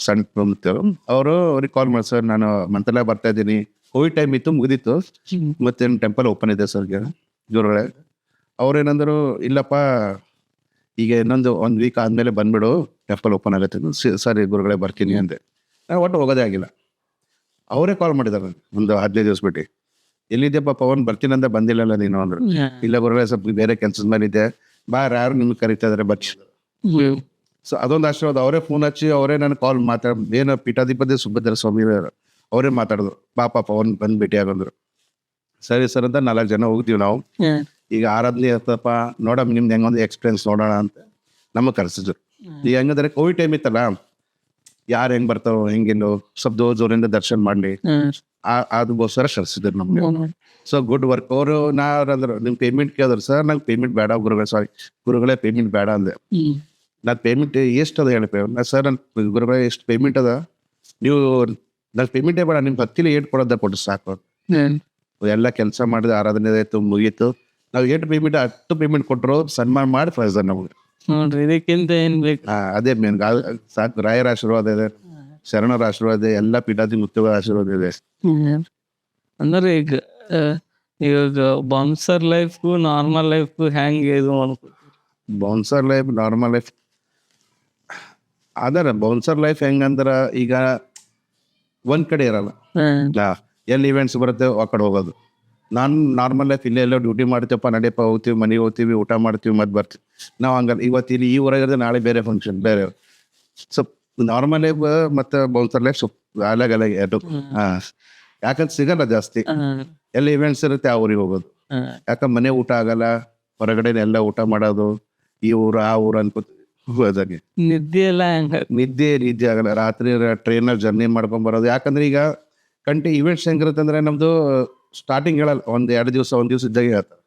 ಸಣ್ಣ ಮುತ್ತೇವ್ರು, ಅವ್ರಿಗೆ ಕಾಲ್ ಮಾಡಿ, ಸರ್ ನಾನು ಮಂತ್ರಾಲಯ ಬರ್ತಾ ಇದ್ದೀನಿ, ಕೋವಿಡ್ ಟೈಮ್ ಇತ್ತು ಮುಗಿದಿತ್ತು, ಮತ್ತೆ ಟೆಂಪಲ್ ಓಪನ್ ಇದೆ ಸರ್ಗೆ ಗುರುಗಳೇ. ಅವ್ರೇನಂದ್ರು, ಇಲ್ಲಪ್ಪ ಈಗ ಇನ್ನೊಂದು 1 ವೀಕ್ ಆದ್ಮೇಲೆ ಬಂದ್ಬಿಡು, ಟೆಂಪಲ್ ಓಪನ್ ಆಗುತ್ತೆ. ಸರಿ ಗುರುಗಳೇ ಬರ್ತೀನಿ ಅಂದೆ. ನಾನು ಒಟ್ಟು ಹೋಗೋದೇ ಆಗಿಲ್ಲ. ಅವರೇ ಕಾಲ್ ಮಾಡಿದಾರೆ ಒಂದು 15 ದಿವಸ ಬಿಟ್ಟು, ಎಲ್ಲಿದ್ಯಪ್ಪ ಪವನ್, ಬರ್ತೀನಂದ ಬಂದಿಲ್ಲಲ್ಲ ನೀನು ಅಂದ್ರು. ಇಲ್ಲ ಗುರುಗಳೇ ಸ್ವಲ್ಪ ಬೇರೆ ಕೆಲ್ಸದ ಮೇಲೆ ಇದೆ, ಯಾರು ನಿಮ್ಗೆ ಕರಿತಾ ಇದಾರೆ ಬರ್ತಿ. ಸೊ ಅದೊಂದು ಆಶೀರ್ವಾದ. ಅವರೇ ಫೋನ್ ಹಚ್ಚಿ ಅವರೇ ನನಗೆ ಕಾಲ್ ಏನು ಪೀಠಾಧಿಪತಿ ಸುಭದ್ರ ಸ್ವಾಮಿ ಅವರೇ ಮಾತಾಡಿದ್ರು, ಪಾಪ ಪವನ್ ಬಂದು ಭೇಟಿ ಆಗಂದ್ರು. ಸರಿ ಸರ್ ಅಂತ 4 ಜನ ಹೋಗ್ತೀವಿ ನಾವು. ಈಗ ಆರಾಧನೆ ಇರ್ತಪ್ಪ, ನೋಡಮ್ ನಿಮ್ದು ಹೆಂಗೊಂದು ಎಕ್ಸ್ಪೀರಿಯನ್ಸ್ ನೋಡೋಣ ಅಂತ ನಮಗೆ ಕರೆಸಿದ್ರು. ಈಗ ಹೆಂಗಂದ್ರೆ ಕೋವಿಡ್ ಟೈಮ್ ಇತ್ತಲ್ಲ, ಯಾರು ಹೆಂಗ್ ಬರ್ತಾರೋ ಹೆಂಗಿಲ್ಲೋ ಸ್ವಲ್ಪ ಜೋರಿಂದ ದರ್ಶನ ಮಾಡ್ಲಿ, ಅದಕ್ಕೋಸ್ಕರ ಕರ್ಸಿದ್ರು ನಮ್ಗೆ. So good work. ಅವರು ನಾರಂದ್ರು, ನಿಮ್ ಪೇಮೆಂಟ್ ಕೇಳಿದ್ರು. ಸರ್ ನಂಗೆ ಪೇಮೆಂಟ್ ಬೇಡ ಗುರುಗಳೇ, ಸಾರಿ ಗುರುಗಳೇ ಪೇಮೆಂಟ್ ಬೇಡ ಅಂದೆ. ನಾನು ಪೇಮೆಂಟ್ ಎಷ್ಟು ಅದ ಹೇಳಿ ಸರ್, ನನ್ನ ಗುರುಗಳೇ ಎಷ್ಟು ಪೇಮೆಂಟ್ ಅದ, ನೀವು ನಂಗೆ ಪೇಮೆಂಟೇ ಬೇಡ, ನಿಮ್ಗೆ ಹತ್ತಿಲಿ ಏಟ್ ಕೊಡೋದ ಕೊಟ್ಟು ಸಾಕು. ಎಲ್ಲ ಕೆಲಸ ಮಾಡಿದ ಆರಾಧನೆ ಆಯ್ತು ಮುಗೀತು. ನಾವು 8 ಪೇಮೆಂಟ್ 10 ಪೇಮೆಂಟ್ ಕೊಟ್ಟರು ಸನ್ಮಾನ ಮಾಡಿ ಕಳಿಸ್ತಾರೆ ನಮ್ಗೆ.
ನೋಡ್ರಿ ಇದಕ್ಕಿಂತ ಏನ್ ಬೇಕು.
ಅದೇ ಮೇನ್ ಸಾಕು. ರಾಯರ ಆಶೀರ್ವಾದ ಇದೆ, ಶರಣರ ಆಶೀರ್ವಾದ ಇದೆ, ಎಲ್ಲ ಪೀಠಾಧಿ ಮುತ್ತುಗಳ ಆಶೀರ್ವಾದ ಇದೆ.
ಅಂದ್ರೆ ಈಗ ಬೌನ್ಸರ್ ಲೈಫ್ಗೂ ನಾರ್ಮಲ್ ಲೈಫ್ಗೂ ಹೆಂಗೆ ಇದು ಅನ್ಕೋತೀವಿ?
ಬೌನ್ಸರ್ ಲೈಫ್ ನಾರ್ಮಲ್ ಲೈಫ್ ಅದರ ಬೌನ್ಸರ್ ಲೈಫ್ ಹೆಂಗಂದ್ರ, ಈಗ ಒಂದ್ ಕಡೆ ಇರಲ್ಲ, ಎಲ್ಲಿ ಇವೆಂಟ್ಸ್ ಬರುತ್ತೆ ಆ ಕಡೆ ಹೋಗೋದು. ನಾನು ನಾರ್ಮಲ್ ಲೈಫ್ ಇಲ್ಲೇ ಎಲ್ಲೋ ಡ್ಯೂಟಿ ಮಾಡ್ತೀವಪ್ಪ, ನಡೆಯಪ್ಪ ಹೋಗ್ತೀವಿ, ಮನೆಗೆ ಹೋಗ್ತೀವಿ, ಊಟ ಮಾಡ್ತೀವಿ, ಮತ್ತೆ ಬರ್ತೀವಿ. ನಾವು ಹಂಗಲ್ಲ, ಇವತ್ತು ಇಲ್ಲಿ ಈ ಊರಾಗಿರೋದು ನಾಳೆ ಬೇರೆ ಫಂಕ್ಷನ್ ಬೇರೆ. ಸ್ವಲ್ಪ ನಾರ್ಮಲ್ ಲೈಫ್ ಮತ್ತೆ ಬೌನ್ಸರ್ ಲೈಫ್ ಸ್ವಲ್ಪ ಅಲಗ್ ಎರಡು. ಯಾಕಂದ್ರೆ ಸಿಗಲ್ಲ ಜಾಸ್ತಿ, ಎಲ್ಲ ಇವೆಂಟ್ಸ್ ಇರುತ್ತೆ ಆ ಊರಿಗೆ ಹೋಗೋದು. ಯಾಕಂದ್ರೆ ಮನೆ ಊಟ ಆಗಲ್ಲ, ಹೊರಗಡೆ ಎಲ್ಲ ಊಟ ಮಾಡೋದು, ಈ ಊರು ಆ ಊರು ಅನ್ಕೋತೀವಿ. ಹೋದಾಗೆ
ನಿದ್ದೆ ಎಲ್ಲ ಹೆಂಗ?
ನಿದ್ದೆ ಆಗಲ್ಲ. ರಾತ್ರಿ ಟ್ರೈನಲ್ಲಿ ಜರ್ನಿ ಮಾಡ್ಕೊಂಡ್ ಬರೋದು. ಯಾಕಂದ್ರೆ ಈಗ ಇವೆಂಟ್ಸ್ ಹೆಂಗಿರುತ್ತೆ ಅಂದ್ರೆ, ನಮ್ದು ಸ್ಟಾರ್ಟಿಂಗ್ ಹೇಳಲ್ಲ, 1-2 ದಿವಸ ಇದ್ದಾಗ ಹೇಳ್ತಾರೆ.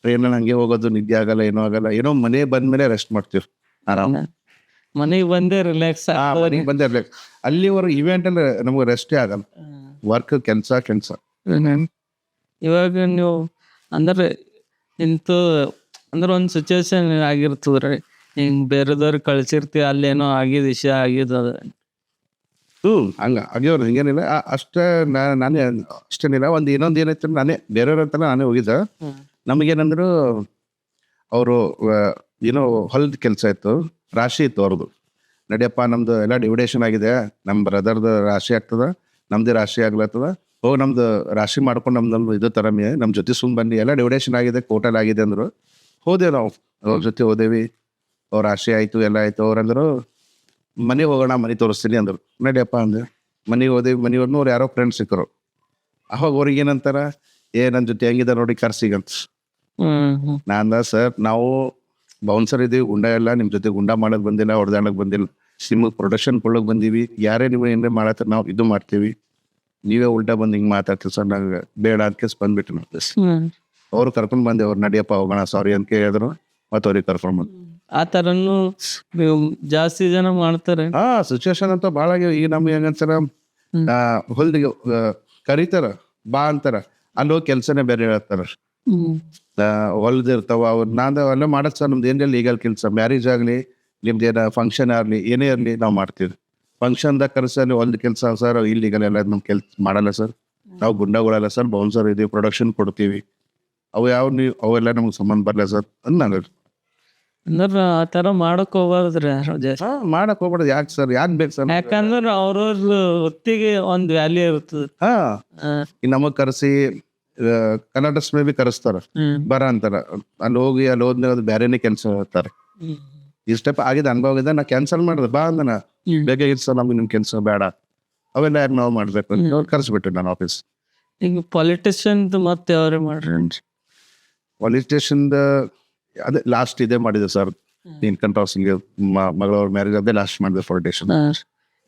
ಟ್ರೈನಲ್ಲಿ ಹಂಗೆ ಹೋಗೋದು, ನಿದ್ದೆ ಆಗಲ್ಲ, ಏನೋ ಆಗಲ್ಲ. ಏನೋ ಮನೆ ಬಂದ್ಮೇಲೆ ರೆಸ್ಟ್ ಮಾಡ್ತೀವಿ ಆರಾಮ.
ಮನೆಗೆ ಬಂದೇ ರಿಲ್ಯಾಕ್ಸ್
ಬಂದೇ ರಿಲ್ಯಾಕ್ಸ್. ಅಲ್ಲಿವರೆಗೂ ಇವೆಂಟ್ ಅಂದ್ರೆ ನಮ್ಗೆ ರೆಸ್ಟೇ ಆಗಲ್ಲ, ವರ್ಕ್ ಕೆಲ್ಸ.
ಇವಾಗ ನೀವು ಅಂದ್ರೆ ಅಂದ್ರೆ ಒಂದು ಸಿಚುವೇಶನ್ ಆಗಿರ್ತದ್ರಿ, ಹಿಂಗ್ ಬೇರೆದವ್ರಿಗೆ ಕಳ್ಸಿರ್ತೀವಿ, ಅಲ್ಲೇನೋ ಆಗಿದ್ ವಿಷಯ ಆಗಿದ.
ಹಂಗ ಆಗ್ಯವ್ರು ಹಿಂಗೇನಿಲ್ಲ, ನಾನೇ ಅಷ್ಟೇನಿಲ್ಲ. ಇನ್ನೊಂದು ಏನೈತೆ, ನಾನೇ ಬೇರೆಯವ್ರ ಅಂತ ನಾನೇ ಹೋಗಿದ್ದ. ನಮಗೇನಂದ್ರು, ಅವರು ಏನೋ ಹೊಲದ ಕೆಲಸ ಇತ್ತು, ರಾಶಿ ಇತ್ತು ಅವ್ರದ್ದು. ನಡಿಯಪ್ಪ ನಮ್ದು ಎಲ್ಲ ಡಿವಿಡೇಷನ್ ಆಗಿದೆ, ನಮ್ಮ ಬ್ರದರ್ದು ರಾಶಿ ಆಗ್ತದ, ನಮ್ದು ರಾಶಿ ಆಗ್ಲತ್ತದ, ಹೋಗಿ ನಮ್ದು ರಾಶಿ ಮಾಡ್ಕೊಂಡು ನಮ್ದು ಇದು ತರ ನಮ್ಮ ಜೊತೆ ಬನ್ನಿ, ಎಲ್ಲ ಡಿವಿಡೇಷನ್ ಆಗಿದೆ, ಕೋಟಲ್ ಆಗಿದೆ ಅಂದ್ರು. ಹೋದೆವು ನಾವು ಅವ್ರ ಜೊತೆ ಹೋದೇವಿ. ಅವ್ರ ರಾಶಿ ಆಯ್ತು, ಎಲ್ಲ ಆಯ್ತು. ಅವ್ರಂದ್ರು ಮನೆಗೆ ಹೋಗೋಣ, ಮನೆ ತೋರಿಸ್ತೀನಿ ಅಂದ್ರು. ನಡಿಯಪ್ಪ ಅಂದೆ. ಮನೆಗೆ ಹೋದೇವಿ. ಮನೆಗೆ ಹೋದ್ನು ಅವ್ರು ಯಾರೋ ಫ್ರೆಂಡ್ಸ್ ಸಿಕ್ಕರು. ಅವಾಗ ಅವ್ರಿಗೆ ಏನಂತಾರ, ನನ್ನ ಜೊತೆ ಹೆಂಗಿದ ನೋಡಿ ಕರ್ಸಿಗಂತ. ನಾನ ಸರ್ ನಾವು ಬೌನ್ಸರ್ ಇದೀವಿ, ಗುಂಡ ಎಲ್ಲ ನಿಮ್ ಜೊತೆ ಗುಂಡ ಮಾಡಕ್ ಬಂದಿಲ್ಲ, ಹೊಡೆದಾಡಕ್ ಬಂದಿಲ್ಲ, ನಿಮ್ಗೆ ಪ್ರೊಡಕ್ಷನ್ ಕೊಡಕ್ ಬಂದೀವಿ. ಯಾರೇ ನೀವು ಏನೇ ಮಾಡತ್ತ ನಾವು ಇದು ಮಾಡ್ತೀವಿ, ನೀವೇ ಉಲ್ಟಾ ಬಂದು ಹಿಂಗ್ ಮಾತಾಡ್ತೀವಿ ಸರ್, ನಂಗೆ ಬೇಡ ಅಂತ ಬಂದ್ಬಿಟ್ಟು ನಾವು ಅವ್ರು ಕರ್ಕೊಂಡ್ ಬಂದೆ. ಅವ್ರು ನಡಿಯಪ್ಪ ಹೋಗೋಣ ಸಾರಿ ಅಂತ ಹೇಳಿದ್ರು, ಮತ್ತೆ ಅವ್ರಿಗೆ ಕರ್ಕೊಂಡ್ ಬಂದು.
ಆ ತರನು ಜಾಸ್ತಿ ಜನ ಮಾಡ್ತಾರೆ.
ಸಿಚುವೇಶನ್ ಅಂತ ಭಾಳ ಆಗ್ಯಾವ. ಈಗ ನಮ್ಗೆ ಹೆಂಗಂತಾರ, ಹೊಲ್ದಿಗೆ ಕರೀತಾರ ಬಾ ಅಂತಾರ, ಅಲ್ಲಿ ಹೋಗಿ ಕೆಲ್ಸನೇ ಬೇರೆ ಹೇಳ್ತಾರ. ಹೊಲ್ದಿರ್ತಾವ ಅವೆಲ್ಲ ಮಾಡಕ್ ಸರ್, ನಮ್ದು ಏನೇ ಲೀಗಲ್ ಕೆಲಸ, ಮ್ಯಾರೇಜ್ ಆಗ್ಲಿ, ನಿಮ್ದು ಏನ ಫಂಕ್ಷನ್ ಆಗ್ಲಿ, ಏನೇ ಇರ್ಲಿ ನಾವು ಮಾಡ್ತೀವಿ. ಫಂಕ್ಷನ್ದಾಗ ಕರ್ಸಲ್ಲಿ ಹೊಲ್ದ ಕೆಲಸ ಸರ್ ಇಲ್ಲಿಗಲ್ ಎಲ್ಲ ನಮ್ ಮಾಡಲ್ಲ ಸರ್. ನಾವು ಗುಂಡಗಳಲ್ಲ ಸರ್, ಬೌನ್ಸರ್ ಇದೀವಿ, ಪ್ರೊಡಕ್ಷನ್ ಕೊಡ್ತೀವಿ. ಅವೆಲ್ಲ ನಮ್ಗೆ ಸಂಬಂಧ ಬರಲ್ಲ ಸರ್ ಅಂತ.
ಅಂದ್ರ ಆ ತರ ಮಾಡಕ್ ಹೋಗ್ಬಾರ್ದ್ರಿ,
ಮಾಡಕ್ ಹೋಗ್ಬಾರ್ದು. ಯಾಕೆ ಸರ್, ಯಾಕೆ ಬೇಕು ಸರ್?
ಯಾಕಂದ್ರ ಅವ್ರವ್ರ ಹೊತ್ತಿಗೆ ಒಂದ್ ವ್ಯಾಲ್ಯೂ ಇರ್ತದ.
ನಮಗ್ ಕರ್ಸಿ ಕನ್ನಡ ಮೇ ಬಿ ಕರೆಸ್ತಾರ, ಬರ ಅಂತಾರ. ಅಲ್ಲಿ ಹೋದ್ಮೇಲೆ ಅದು ಬೇರೆನೇ ಕೆಲ್ಸ ಹೇಳ್ತಾರೆ. ಇಷ್ಟಪ್ಪ ಆಗಿದೆ, ಅನುಭವ ಆಗಿದೆ, ನಾ ಕ್ಯಾನ್ಸಲ್ ಮಾಡಿದೆ, ಬಾ ಅಂದನ ಬೇಗ ಸರ್, ನಮ್ಗೆ ನಿಮ್ ಕೆಲ್ಸ ಬೇಡ, ಅವೆಲ್ಲ ಯಾರು ನಾವು ಮಾಡ್ಬೇಕು ಅವ್ರು ಕರ್ಸ್ಬಿಟ್ಟು ನಾನು ಆಫೀಸ್.
ಈಗ ಪೊಲಿಟಿಷಿಯನ್ ಮತ್ತೆ ಅವ್ರೇ ಮಾಡ್ರಿ.
ಪೊಲಿಟಿಷಿಯನ್ ಅದೇ ಲಾಸ್ಟ್ ಇದೇ ಮಾಡಿದೆ ಸರ್, ನೀಲ್ಕಂಠ ಸಿಂಗ್ ಮಗಳವ್ರ ಮ್ಯಾರೇಜ್ ಅದೇ ಲಾಸ್ಟ್ ಮಾಡಿದೆ ಪೊಲಿಟಿಷಿಯನ್.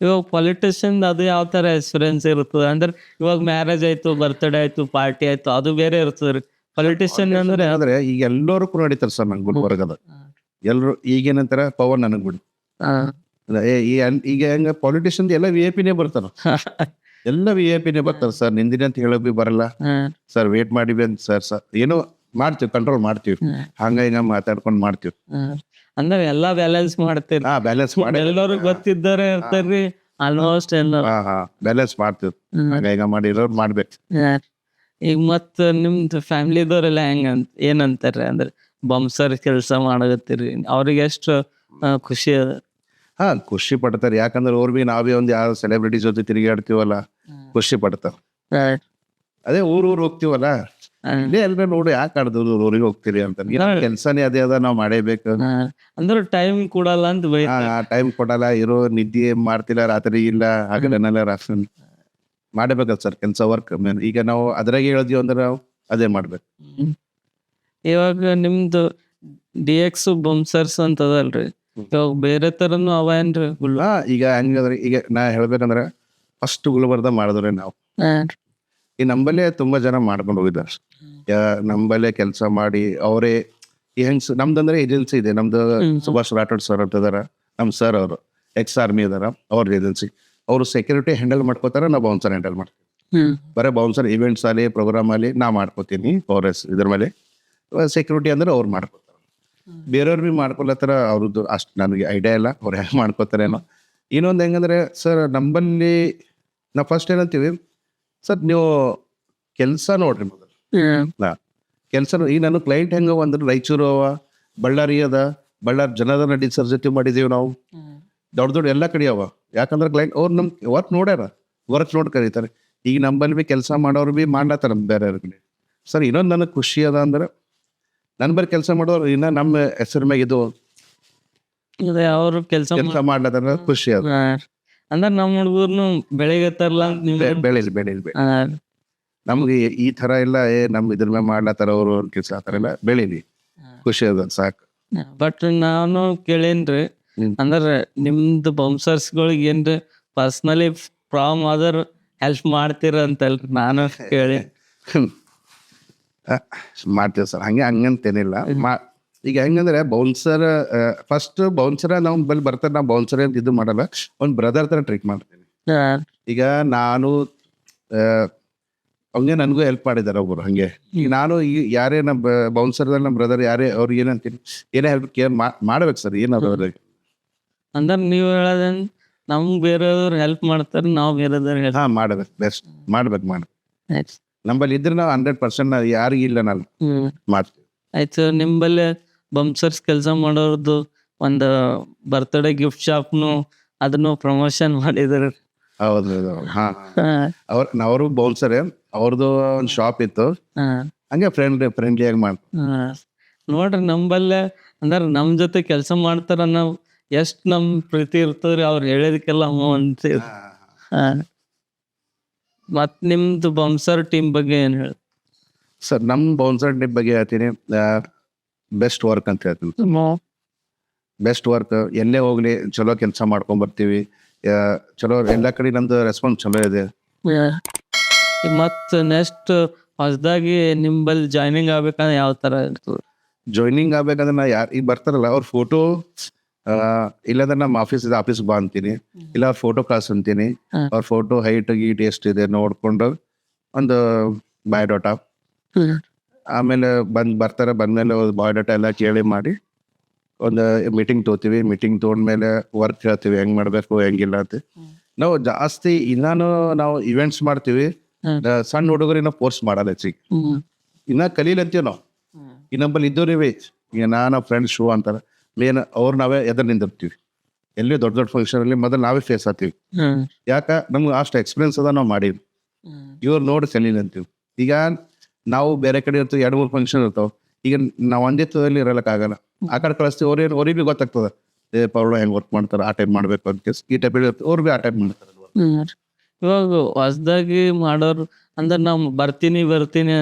ಇವಾಗ ಪೊಲಿಟಿಷಿಯನ್ ಅದು ಯಾವ ತರ ಎಕ್ಸ್ಪೀರಿಯನ್ಸ್ ಇರ್ತದೆ ಅಂದ್ರೆ, ಇವಾಗ ಮ್ಯಾರೇಜ್ ಆಯ್ತು, ಬರ್ತ್ಡೇ ಆಯ್ತು, ಪಾರ್ಟಿ ಆಯ್ತು, ಅದು ಬೇರೆ ಇರ್ತದ್ರಿ. ಪೊಲಿಟಿಷಿಯನ್ ಅಂದ್ರೆ
ಈಗ ಎಲ್ಲರೂ ಕೂಡ ನಡೀತಾರೆ ಸರ್. ನಂಗೆ ಗುಲ್ಬರ್ಗದ ಎಲ್ರು ಈಗೇನಂತಾರ, ಪವನ್ ನನಗ್ ಬಿಡು, ಈಗ ಹೆಂಗ ಪಾಲಿಟಿಷಿಯನ್ ಎಲ್ಲ VIP ಬರ್ತಾರ, ಎಲ್ಲ VIP ಬರ್ತಾರೆ. ಸರ್ ನಿಂದಿನಿ ಅಂತ ಹೇಳೋಕ್ ಬಿ ಬರಲ್ಲ, ಸರ್ ವೇಟ್ ಮಾಡಿವಿ ಅಂತ ಸರ್ ಏನೋ ಮಾಡ್ತೀವಿ, ಕಂಟ್ರೋಲ್ ಮಾಡ್ತೀವಿ, ಹಂಗ ಹಿಂಗ ಮಾತಾಡ್ಕೊಂಡ್ ಮಾಡ್ತೀವಿ.
ಅಂದ್ರೆ ಎಲ್ಲಾ ಬ್ಯಾಲೆನ್ಸ್ ಮಾಡ್ತೀರಿ,
ಬ್ಯಾಲೆನ್ಸ್ ಮಾಡಿ
ಎಲ್ಲರೂ ಗೊತ್ತಿದ್ದಾರೆ ಇರ್ತಾರ್ರಿ ಆಲ್ಮೋಸ್ಟ್ ಎಲ್ಲ.
ಬ್ಯಾಲೆನ್ಸ್ ಮಾಡ್ತೀವಿ, ಹಂಗ ಹಿಂಗ ಮಾಡಿ ಇರೋರು ಮಾಡ್ಬೇಕು.
ಈಗ ಮತ್ತ ನಿಮ್ದು ಫ್ಯಾಮಿಲಿದವ್ರೆಲ್ಲ ಏನಂತಾರ ಅಂದ್ರೆ ಬಂಸರ್ ಕೆಲಸ ಮಾಡಕತ್ತೀರಿ, ಅವ್ರಿಗೆ ಎಷ್ಟು ಖುಷಿ ಅದ?
ಖುಷಿ ಪಡ್ತಾರೆ, ಯಾಕಂದ್ರೆ ಅವ್ರು ಬಿ ನಾವೇ ಒಂದ್ ಯಾವ ಸೆಲೆಬ್ರಿಟಿ ಜೊತೆ ತಿರುಗಾಡ್ತೀವಲ್ಲ, ಖುಷಿ ಪಡ್ತಾರ. ಅದೇ ಊರ್ ಹೋಗ್ತೀವಲ್ಲ, ಇಲ್ಲೇ ಎಲ್ರ ನೋಡಿ ಯಾಕೆ ಆಡ್ದು ಊರಿಗೆ ಹೋಗ್ತೀರಿ ಅಂತ, ಕೆಲ್ಸನೇ ಅದೇ ಅದ, ನಾವ್ ಮಾಡೇಬೇಕು.
ಅಂದ್ರೆ ಟೈಮ್ ಕೊಡಲ್ಲ ಅಂತ
ಟೈಮ್ ಕೊಡಲ್ಲ, ಇರೋ ನಿದ್ದೆ ಮಾಡ್ತಿಲ್ಲ, ರಾತ್ರಿ ಇಲ್ಲ, ಹಗಲನ್ನೆಲ್ಲ ರಾತ್ರಿ ಮಾಡಬೇಕಲ್ಲ ಸರ್ ಕೆಲ್ಸ, ವರ್ಕ್. ಈಗ ನಾವು ಅದ್ರಾಗೆ ಹೇಳ್ತೀವಿ ಅಂದ್ರೆ ನಾವು ಅದೇ ಮಾಡ್ಬೇಕು.
ಇವಾಗ ನಿಮ್ದು DX ಬಂಸರ್ಸ್ ಅಂತ ಅದಲ್ರಿ, ಇವಾಗ ಬೇರೆ ತರನು ಅವ ಏನ್ರಿ?
ಈಗ ಹಂಗಂದ್ರೆ ಈಗ ನಾ ಹೇಳ್ಬೇಕಂದ್ರೆ ಫಸ್ಟ್ ಗುಲ್ಬರ್ದ ಮಾಡಿದ್ರೆ ನಾವು ಈ ನಂಬಲ್ಲೇ ತುಂಬಾ ಜನ ಮಾಡ್ಕೊಂಡು ಹೋಗಿದ್ದಾರೆ. ನಂಬಲ್ಲೇ ಕೆಲಸ ಮಾಡಿ ಅವರೇ ಈ ಹೆಂಗ್ ನಮ್ದಂದ್ರೆ ಏಜೆನ್ಸಿ ಇದೆ ನಮ್ದು. ಸುಭಾಷ್ ರಾಠೋಡ್ ಸರ್ ಅಂತ ಇದಾರ, ನಮ್ ಸರ್ ಅವರು ex-Army ಇದಾರ, ಅವ್ರ ಏಜೆನ್ಸಿ. ಅವರು ಸೆಕ್ಯೂರಿಟಿ ಹ್ಯಾಂಡಲ್ ಮಾಡ್ಕೋತಾರ, ನಾವು ಬೌನ್ಸರ್ ಹ್ಯಾಂಡಲ್ ಮಾಡ್ತೀವಿ. ಬರೀ ಬೌನ್ಸರ್ ಇವೆಂಟ್ಸ್ ಅಲ್ಲಿ ಪ್ರೋಗ್ರಾಮ್ ಅಲ್ಲಿ ನಾ ಮಾಡ್ಕೋತೀನಿ, ಇದ್ರ ಮೇಲೆ ಸೆಕ್ಯೂರಿಟಿ ಅಂದ್ರೆ ಅವ್ರು ಮಾಡ್ಕೋತಾರೆ. ಬೇರೆಯವ್ರು ಬಿ ಮಾಡ್ಕೊಳತ್ತಾರ, ಅವ್ರದ್ದು ಅಷ್ಟು ನನಗೆ ಐಡಿಯಾ ಇಲ್ಲ, ಅವ್ರು ಹೆಂಗ್ ಮಾಡ್ಕೋತಾರೇನೋ. ಇನ್ನೊಂದು ಹೆಂಗಂದ್ರೆ ಸರ್ ನಂಬಲ್ಲಿ ನಾವು ಫಸ್ಟ್ ಏನಂತೀವಿ, ಸರ್ ನೀವು ಕೆಲಸ ನೋಡ್ರಿ ಮೊದಲು. ಕೆಲಸ ಈಗ ನಾನು ಕ್ಲೈಂಟ್ ಹೆಂಗ ಅಂದ್ರೆ ರಾಯಚೂರು ಅವ, ಬಳ್ಳಾರಿ ಅದ, ಬಳ್ಳಾರಿ ಜನದ ನಡಿ ಸರ್ ಜೊತೆ ಮಾಡಿದೀವಿ ನಾವು, ದೊಡ್ಡ ಎಲ್ಲ ಕಡೆ ಅವ. ಯಾಕಂದ್ರೆ ಕ್ಲೈಂಟ್ ಅವ್ರು ನಮ್ ವರ್ಕ್ ನೋಡ್ಯಾರ, ವರ್ಕ್ ನೋಡಿ ಕರೀತಾರೆ. ಈಗ ನಂಬಲ್ಲಿ ಬಿ ಕೆಲಸ ಮಾಡೋರು ಬಿ ಮಾಡ್ಲತ್ತಾರ ಬೇರೆ ಕಡೆ. ಸರ್ ಇನ್ನೊಂದು ನನಗೆ ಖುಷಿ ಅದ ಅಂದ್ರೆ ನನ್ ಬರೀ ಕೆಲಸ ಮಾಡೋರು ಇನ್ನ ನಮ್ಮ ಹೆಸರು ಮ್ಯಾಗ ಇದು
ಅವ್ರು ಕೆಲಸ
ಮಾಡ್ಲತ್ತಾರ, ಖುಷಿ ಅದ.
ಅಂದ್ರೆ ನಮ್ಮ ಹುಡುಗರ್ನು ಬೆಳಿಗತ್ತಾರಲ್ಲ
ಬೆಳೀಲಿ ನಮ್ಗೆ ಈ ತರ ಎಲ್ಲ ನಮ್ ಇದ್ರ ಮ್ಯಾಗ ಮಾಡ್ಲತ್ತಾರ ಅವ್ರು ಕೆಲಸ, ಆ ತರ ಎಲ್ಲ ಬೆಳೀಲಿ, ಖುಷಿ ಅದ ಸಾಕು.
ಬಟ್ ನಾನು ಕೇಳೇನ್ರಿ, ಅಂದ್ರೆ ನಿಮ್ದು ಬೌನ್ಸರ್ಸ್ಗಳಿಗೆ ಏನ್ರಿ ಪರ್ಸನಲಿ ಪ್ರಾಬ್ಲಮ್ ಆದ್ರ ಹೆಲ್ಪ್ ಮಾಡ್ತೀರ ಅಂತಲ್ರಿ? ನಾನು ಕೇಳಿ
ಮಾಡ್ತೀವಿ ಸರ್, ಹಂಗಂತೇನಿಲ್ಲ. ಈಗ ಹೆಂಗಂದ್ರೆ ಬೌನ್ಸರ್ ಫಸ್ಟ್ ಬೌನ್ಸರ್ ನಾವು ಬಲ್ಲಿ ಬರ್ತಾರೆ, ನಾವು ಬೌನ್ಸರ್ ಅಂತ ಇದು ಮಾಡಲ್ಲ, ಒಂದ್ ಬ್ರದರ್ ತರ ಟ್ರೀಟ್ ಮಾಡ್ತೀನಿ. ಈಗ ನಾನು ಹಂಗೆ ನನಗೂ ಹೆಲ್ಪ್ ಮಾಡಿದಾರೆ ಒಬ್ರು ಹಂಗೆ. ಈಗ ನಾನು ಯಾರೇ ನಮ್ಮ ಬೌನ್ಸರ್ ನಮ್ಮ ಬ್ರದರ್ ಯಾರೇ ಅವ್ರಿಗೆ ಏನಂತೀನಿ, ಏನೇ ಹೆಲ್ಪ್ ಕೇರ್ ಮಾಡ್ಬೇಕು ಸರ್. ಏನಾದ್ರು
ಅಂದ್ರೆ ನೀವು ಹೇಳೋದ ನಮ್ಗೆ ಬೇರೆಯವ್ರು ಹೆಲ್ಪ್ ಮಾಡ್ತಾರೆ, ನಾವು ಬೇರೆದವ್ರು
ಮಾಡ್ಬೇಕು, ಬೆಸ್ಟ್ ಮಾಡ್ಬೇಕು. ನಮ್ಮಲ್ಲಿ ಇದ್ರೆ ನಾವು 100% ಯಾರಿಗಿಲ್ಲ ನಾನು ಮಾಡ್ತೀವಿ.
ಆಯ್ತು, ನಿಂಬಲ್ಲಿ ಬಂಸರ್ಸ್ ಕೆಲಸ ಮಾಡೋರ್ದು ಒಂದು ಬರ್ತ್ಡೇ ಗಿಫ್ಟ್ ಶಾಪ್ನು ಅದನ್ನು ಪ್ರಮೋಷನ್ ಮಾಡಿದ್ರು.
ಹೌದು, ಅವರು ಬೌನ್ಸರ್, ಅವ್ರದ್ದು ಒಂದು ಶಾಪ್ ಇತ್ತು, ಹಂಗೆ ಫ್ರೆಂಡ್ಲಿಯಾಗಿ
ನೋಡ್ರಿ ನಂಬಲ್ಲೇ ಅಂದ್ರೆ ನಮ್ ಜೊತೆ ಕೆಲಸ ಮಾಡ್ತಾರ, ನಾವ್ ಎಷ್ಟ್ ನಮ್ ಪ್ರೀತಿ ಇರ್ತದ್ರಿ, ಅವ್ರು ಹೇಳಿದಕ್ಕೆಲ್ಲ ಅಂತ. ಮತ್ ನಿಮ್ದು ಬೌನ್ಸರ್ ಟೀಮ್ ಬಗ್ಗೆ ಏನ್ ಹೇಳ
ಸರ್? ನಮ್ ಬೌನ್ಸರ್ ಟೀಮ್ ಬಗ್ಗೆ ಹೇಳ್ತೀನಿ, ಬೆಸ್ಟ್ ವರ್ಕ್ ಅಂತ ಹೇಳ್ತೀನಿ. ಬೆಸ್ಟ್ ವರ್ಕ್, ಎಲ್ಲೇ ಹೋಗ್ಲಿ ಚಲೋ ಕೆಲಸ ಮಾಡ್ಕೊಂಡ್ ಬರ್ತೀವಿ, ಚಲೋ ಎಲ್ಲಾ ಕಡೆ ನಮ್ದು ರೆಸ್ಪಾನ್ಸ್ ಚಲೋ ಇದೆ.
ಮತ್ ನೆಕ್ಸ್ಟ್ ಹೊಸದಾಗಿ ನಿಂಬಲ್ಲಿ ಜಾಯ್ನಿಂಗ್ ಆಗ್ಬೇಕಂದ್ರೆ ಯಾವ ತರ ಇರ್ತದೆ?
ಜಾಯ್ನಿಂಗ್ ಆಗ್ಬೇಕಂದ್ರೆ ನಾ ಯಾರು ಈಗ ಬರ್ತಾರಲ್ಲ ಅವ್ರ ಫೋಟೋ, ಇಲ್ಲಾಂದ್ರೆ ನಮ್ಮ ಆಫೀಸ್ಗೆ ಬಾ ಅಂತೀನಿ, ಇಲ್ಲ ಅವ್ರ ಫೋಟೋ ಕಳ್ಸ್ ಅಂತೀನಿ. ಅವ್ರ ಫೋಟೋ ಹೈಟ್ ಗೀಟ್ ಎಷ್ಟಿದೆ ನೋಡ್ಕೊಂಡು ಒಂದು ಬಯೋಡಾಟಾ, ಆಮೇಲೆ ಬರ್ತಾರೆ, ಬಂದ್ಮೇಲೆ ಬಯೋಡಾಟಾ ಎಲ್ಲ ಕೇಳಿ ಮಾಡಿ ಒಂದು ಮೀಟಿಂಗ್ ತೊಗೋತೀವಿ. ಮೀಟಿಂಗ್ ತೊಗೊಂಡ್ಮೇಲೆ ವರ್ಕ್ ಹೇಳ್ತೀವಿ, ಹೆಂಗ್ ಮಾಡ್ಬೇಕು ಹೆಂಗಿಲ್ಲ ಅಂತ. ನಾವು ಜಾಸ್ತಿ ನಾವು ಇವೆಂಟ್ಸ್ ಮಾಡ್ತೀವಿ, ಸಣ್ಣ ಹುಡುಗರಿನ ಫೋರ್ಸ್ ಮಾಡಲ್ಲ ಹೆಚ್ಚಿಗೆ, ಇನ್ನ ಕಲೀಲಂತೀವಿ ನಾವು. ಈ ನಂಬಲ್ಲಿ ಇದ್ದವ್ರಿವೆ, ಈಗ ನಾನು ಫ್ರೆಂಡ್ ಶೋ ಅಂತಾರೆ, ಮೇನ್ ಅವ್ರು ನಾವೇ ಎದುರು ನಿಂದಿರ್ತೀವಿ. ಎಲ್ಲಿ ದೊಡ್ಡ ಫಂಕ್ಷನ್ ಅಲ್ಲಿ ಮೊದಲು ನಾವೇ ಫೇಸ್ ಆಗ್ತೀವಿ. ಯಾಕ ನಮ್ಗೆ ಅಷ್ಟು ಎಕ್ಸ್ಪೀರಿಯನ್ಸ್ ಅದ, ನಾವು ಮಾಡಿವಿ. ಇವ್ರು ನೋಡಿ ಕಲೀಲಂತೀವಿ. ಈಗ ನಾವು ಬೇರೆ ಕಡೆ ಇರ್ತೀವಿ, 2-3 ಫಂಕ್ಷನ್ ಇರ್ತಾವ. ಈಗ ನಾವು ಒಂದೇ ತೋದಲ್ಲಿ ಇರಲಿಕ್ಕಾಗಲ್ಲ, ಆ ಕಡೆ ಕಳಿಸ್ತೀವಿ. ಅವ್ರಿಗೆ ಬಿ ಗೊತ್ತಾಗ್ತದ, ಪೌರ್ಣ ಹೆಂಗ್ ವರ್ಕ್ ಮಾಡ್ತಾರೆ, ಆ ಟೈಪ್ ಮಾಡ್ಬೇಕು ಅಂತ. ಈ ಟೈಪ್ ಅವ್ರು ಬಿ ಆ ಟೈಪ್ ಮಾಡ್ತಾರೆ.
ಇವಾಗ ಹೊಸದಾಗಿ ಮಾಡೋರು ಅಂದ್ರೆ ನಾವು ಬರ್ತೀನಿ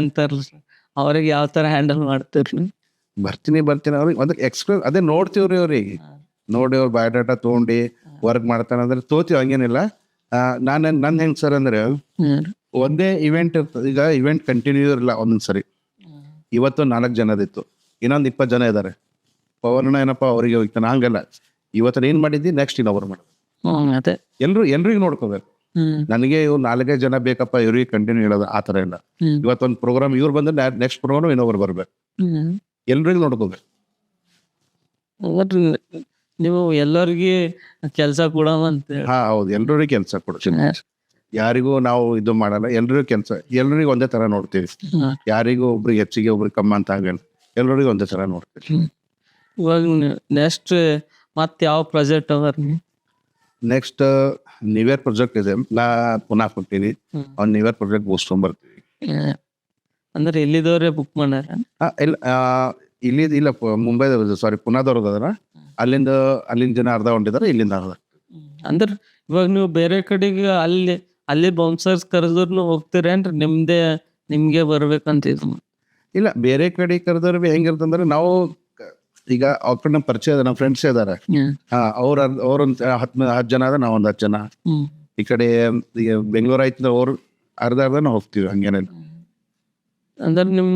ಅಂತಾರಲ್ಲ, ಅವ್ರಿಗೆ ಯಾವ ತರ ಹ್ಯಾಂಡಲ್ ಮಾಡ್ತೀರಿ?
ಬರ್ತೀನಿ ಅವ್ರಿಗೆ ಒಂದು ಎಕ್ಸ್ಪೀರಿಯನ್ಸ್ ಅದೇ ನೋಡ್ತೀವ್ರಿ. ಅವ್ರಿಗೆ ನೋಡಿ ಅವ್ರ ಬಯೋಡಾಟಾ ತೊಗೊಂಡು ವರ್ಕ್ ಮಾಡ್ತಾನೆ ಅಂದ್ರೆ ತೋತೀವಿ, ಹಂಗೇನಿಲ್ಲ. ನನ್ ಹೆಂಗ್ ಸರ್ ಅಂದ್ರೆ ಒಂದೇ ಇವೆಂಟ್ ಇರ್ತದೆ. ಈಗ ಇವೆಂಟ್ ಕಂಟಿನ್ಯೂ ಇರಲ್ಲ, ಒಂದೊಂದ್ಸರಿ ಇವತ್ತು 4 ಜನದಿತ್ತು, ಇನ್ನೊಂದು 20 ಜನ ಇದಾರೆ. ಪವರ್ನ ಏನಪ್ಪ ಅವ್ರಿಗೆ ಹೋಗ್ತಾನೆ, ಹಂಗಲ್ಲ. ಇವತ್ತು ಏನ್ ಮಾಡಿದ್ದಿ ನೆಕ್ಸ್ಟ್ ಇನ್ನೊಬ್ರು ಮಾಡಿ
ಅದೇ
ಎಲ್ರಿಗೂ ನೋಡ್ಕೋಬೇಕು. ನನಗೆ ಇವ್ರು 4-5 ಜನ ಬೇಕಪ್ಪ ಇವ್ರಿಗೆ ಕಂಟಿನ್ಯೂ ಹೇಳೋದು ಆ ಥರ ಇಲ್ಲ. ಇವತ್ತೊಂದು ಪ್ರೋಗ್ರಾಮ್ ಇವ್ರು ಬಂದ್ರೆ ನೆಕ್ಸ್ಟ್ ಪ್ರೋಗ್ರಾಮ್ ಇನ್ನೊಬ್ರು ಬರ್ಬೇಕು, ಎಲ್ರಿಗೂ ನೋಡ್ಕೋಬೇಕು.
ನೀವು ಎಲ್ಲರಿಗೆ ಕೆಲಸ ಕೊಡವಂತ.
ಹೌದು, ಎಲ್ರಿಗೂ ಕೆಲಸ ಕೊಡ್ತೀವಿ. ಯಾರಿಗೂ ನಾವು ಇದು ಮಾಡಲ್ಲ, ಎಲ್ರಿಗೂ ಕೆಲಸ, ಎಲ್ರಿಗೂ ಒಂದೇ ತರ ನೋಡ್ತೀವಿ. ಯಾರಿಗೂ ಒಬ್ರಿಗೆ ಹೆಚ್ಚಿಗೆ ಒಬ್ರಿಗೆ ಕಮ್ಮ ಅಂತ ಆಗಲ್ಲ, ಎಲ್ರಿಗೂ ಒಂದೇ ತರ ನೋಡ್ತೀವಿ.
ಇವಾಗ ನೆಕ್ಸ್ಟ್ ಮತ್ತೆ ಯಾವ ಪ್ರಾಜೆಕ್ಟ್ ಅವ?
ನೆಕ್ಸ್ಟ್ ನ್ಯೂ ಇಯರ್ ಪ್ರಾಜೆಕ್ಟ್ ಇದೆ, ನಾ ಪುನಃ ಕೊಡ್ತೀನಿ. ಅವ್ನು ನ್ಯೂ ಇಯರ್ ಪ್ರಾಜೆಕ್ಟ್ ಮುಗಿಸ್ಕೊಂಡ್ ಬರ್ತೀವಿ.
ಅಂದ್ರೆ ಎಲ್ಲಿದವ್ರೆ ಬುಕ್ ಮಾಡ್ಯಾರ?
ಇಲ್ಲಿ ಇಲ್ಲ, ಮುಂಬೈದ ಸಾರಿ ಪುನಾದವ್ರದ್ದು ಅದರ, ಅಲ್ಲಿಂದ ಜನ ಅರ್ಧ ಹೊಂಟಿದಾರೆ, ಇಲ್ಲಿಂದ ಅರ್ಧ.
ಅಂದ್ರೆ ಇವಾಗ ನೀವು ಬೇರೆ ಕಡೆಗೆ ಅಲ್ಲಿ ಬೌನ್ಸರ್ಸ್ ಕರೆದ್ರು ಹೋಗ್ತೀರೇನ್ರಿ? ನಿಮ್ಗೆ ಬರ್ಬೇಕಂತ ಇದು?
ಇಲ್ಲ, ಬೇರೆ ಕಡೆ ಕರೆದವ್ರು ಹೆಂಗಿರ್ತಂದ್ರೆ ನಾವು ಈಗ ಅವ್ರ ಕಡೆ ನಮ್ಮ ಪರಿಚಯ ನಮ್ಮ ಫ್ರೆಂಡ್ಸ್ ಇದಾರೆ. ಅವ್ರೊಂದ್ 10 ಜನ ಅದ, ನಾವೊಂದ್ 10 ಜನ. ಈ ಕಡೆ ಈಗ ಬೆಂಗಳೂರು ಆಯ್ತು, ಅವ್ರು ಅರ್ಧ ನಾವು ಹೋಗ್ತೀವಿ, ಹಂಗೇನಿಲ್ಲ.
ಅಂದ್ರೆ ನಿಮ್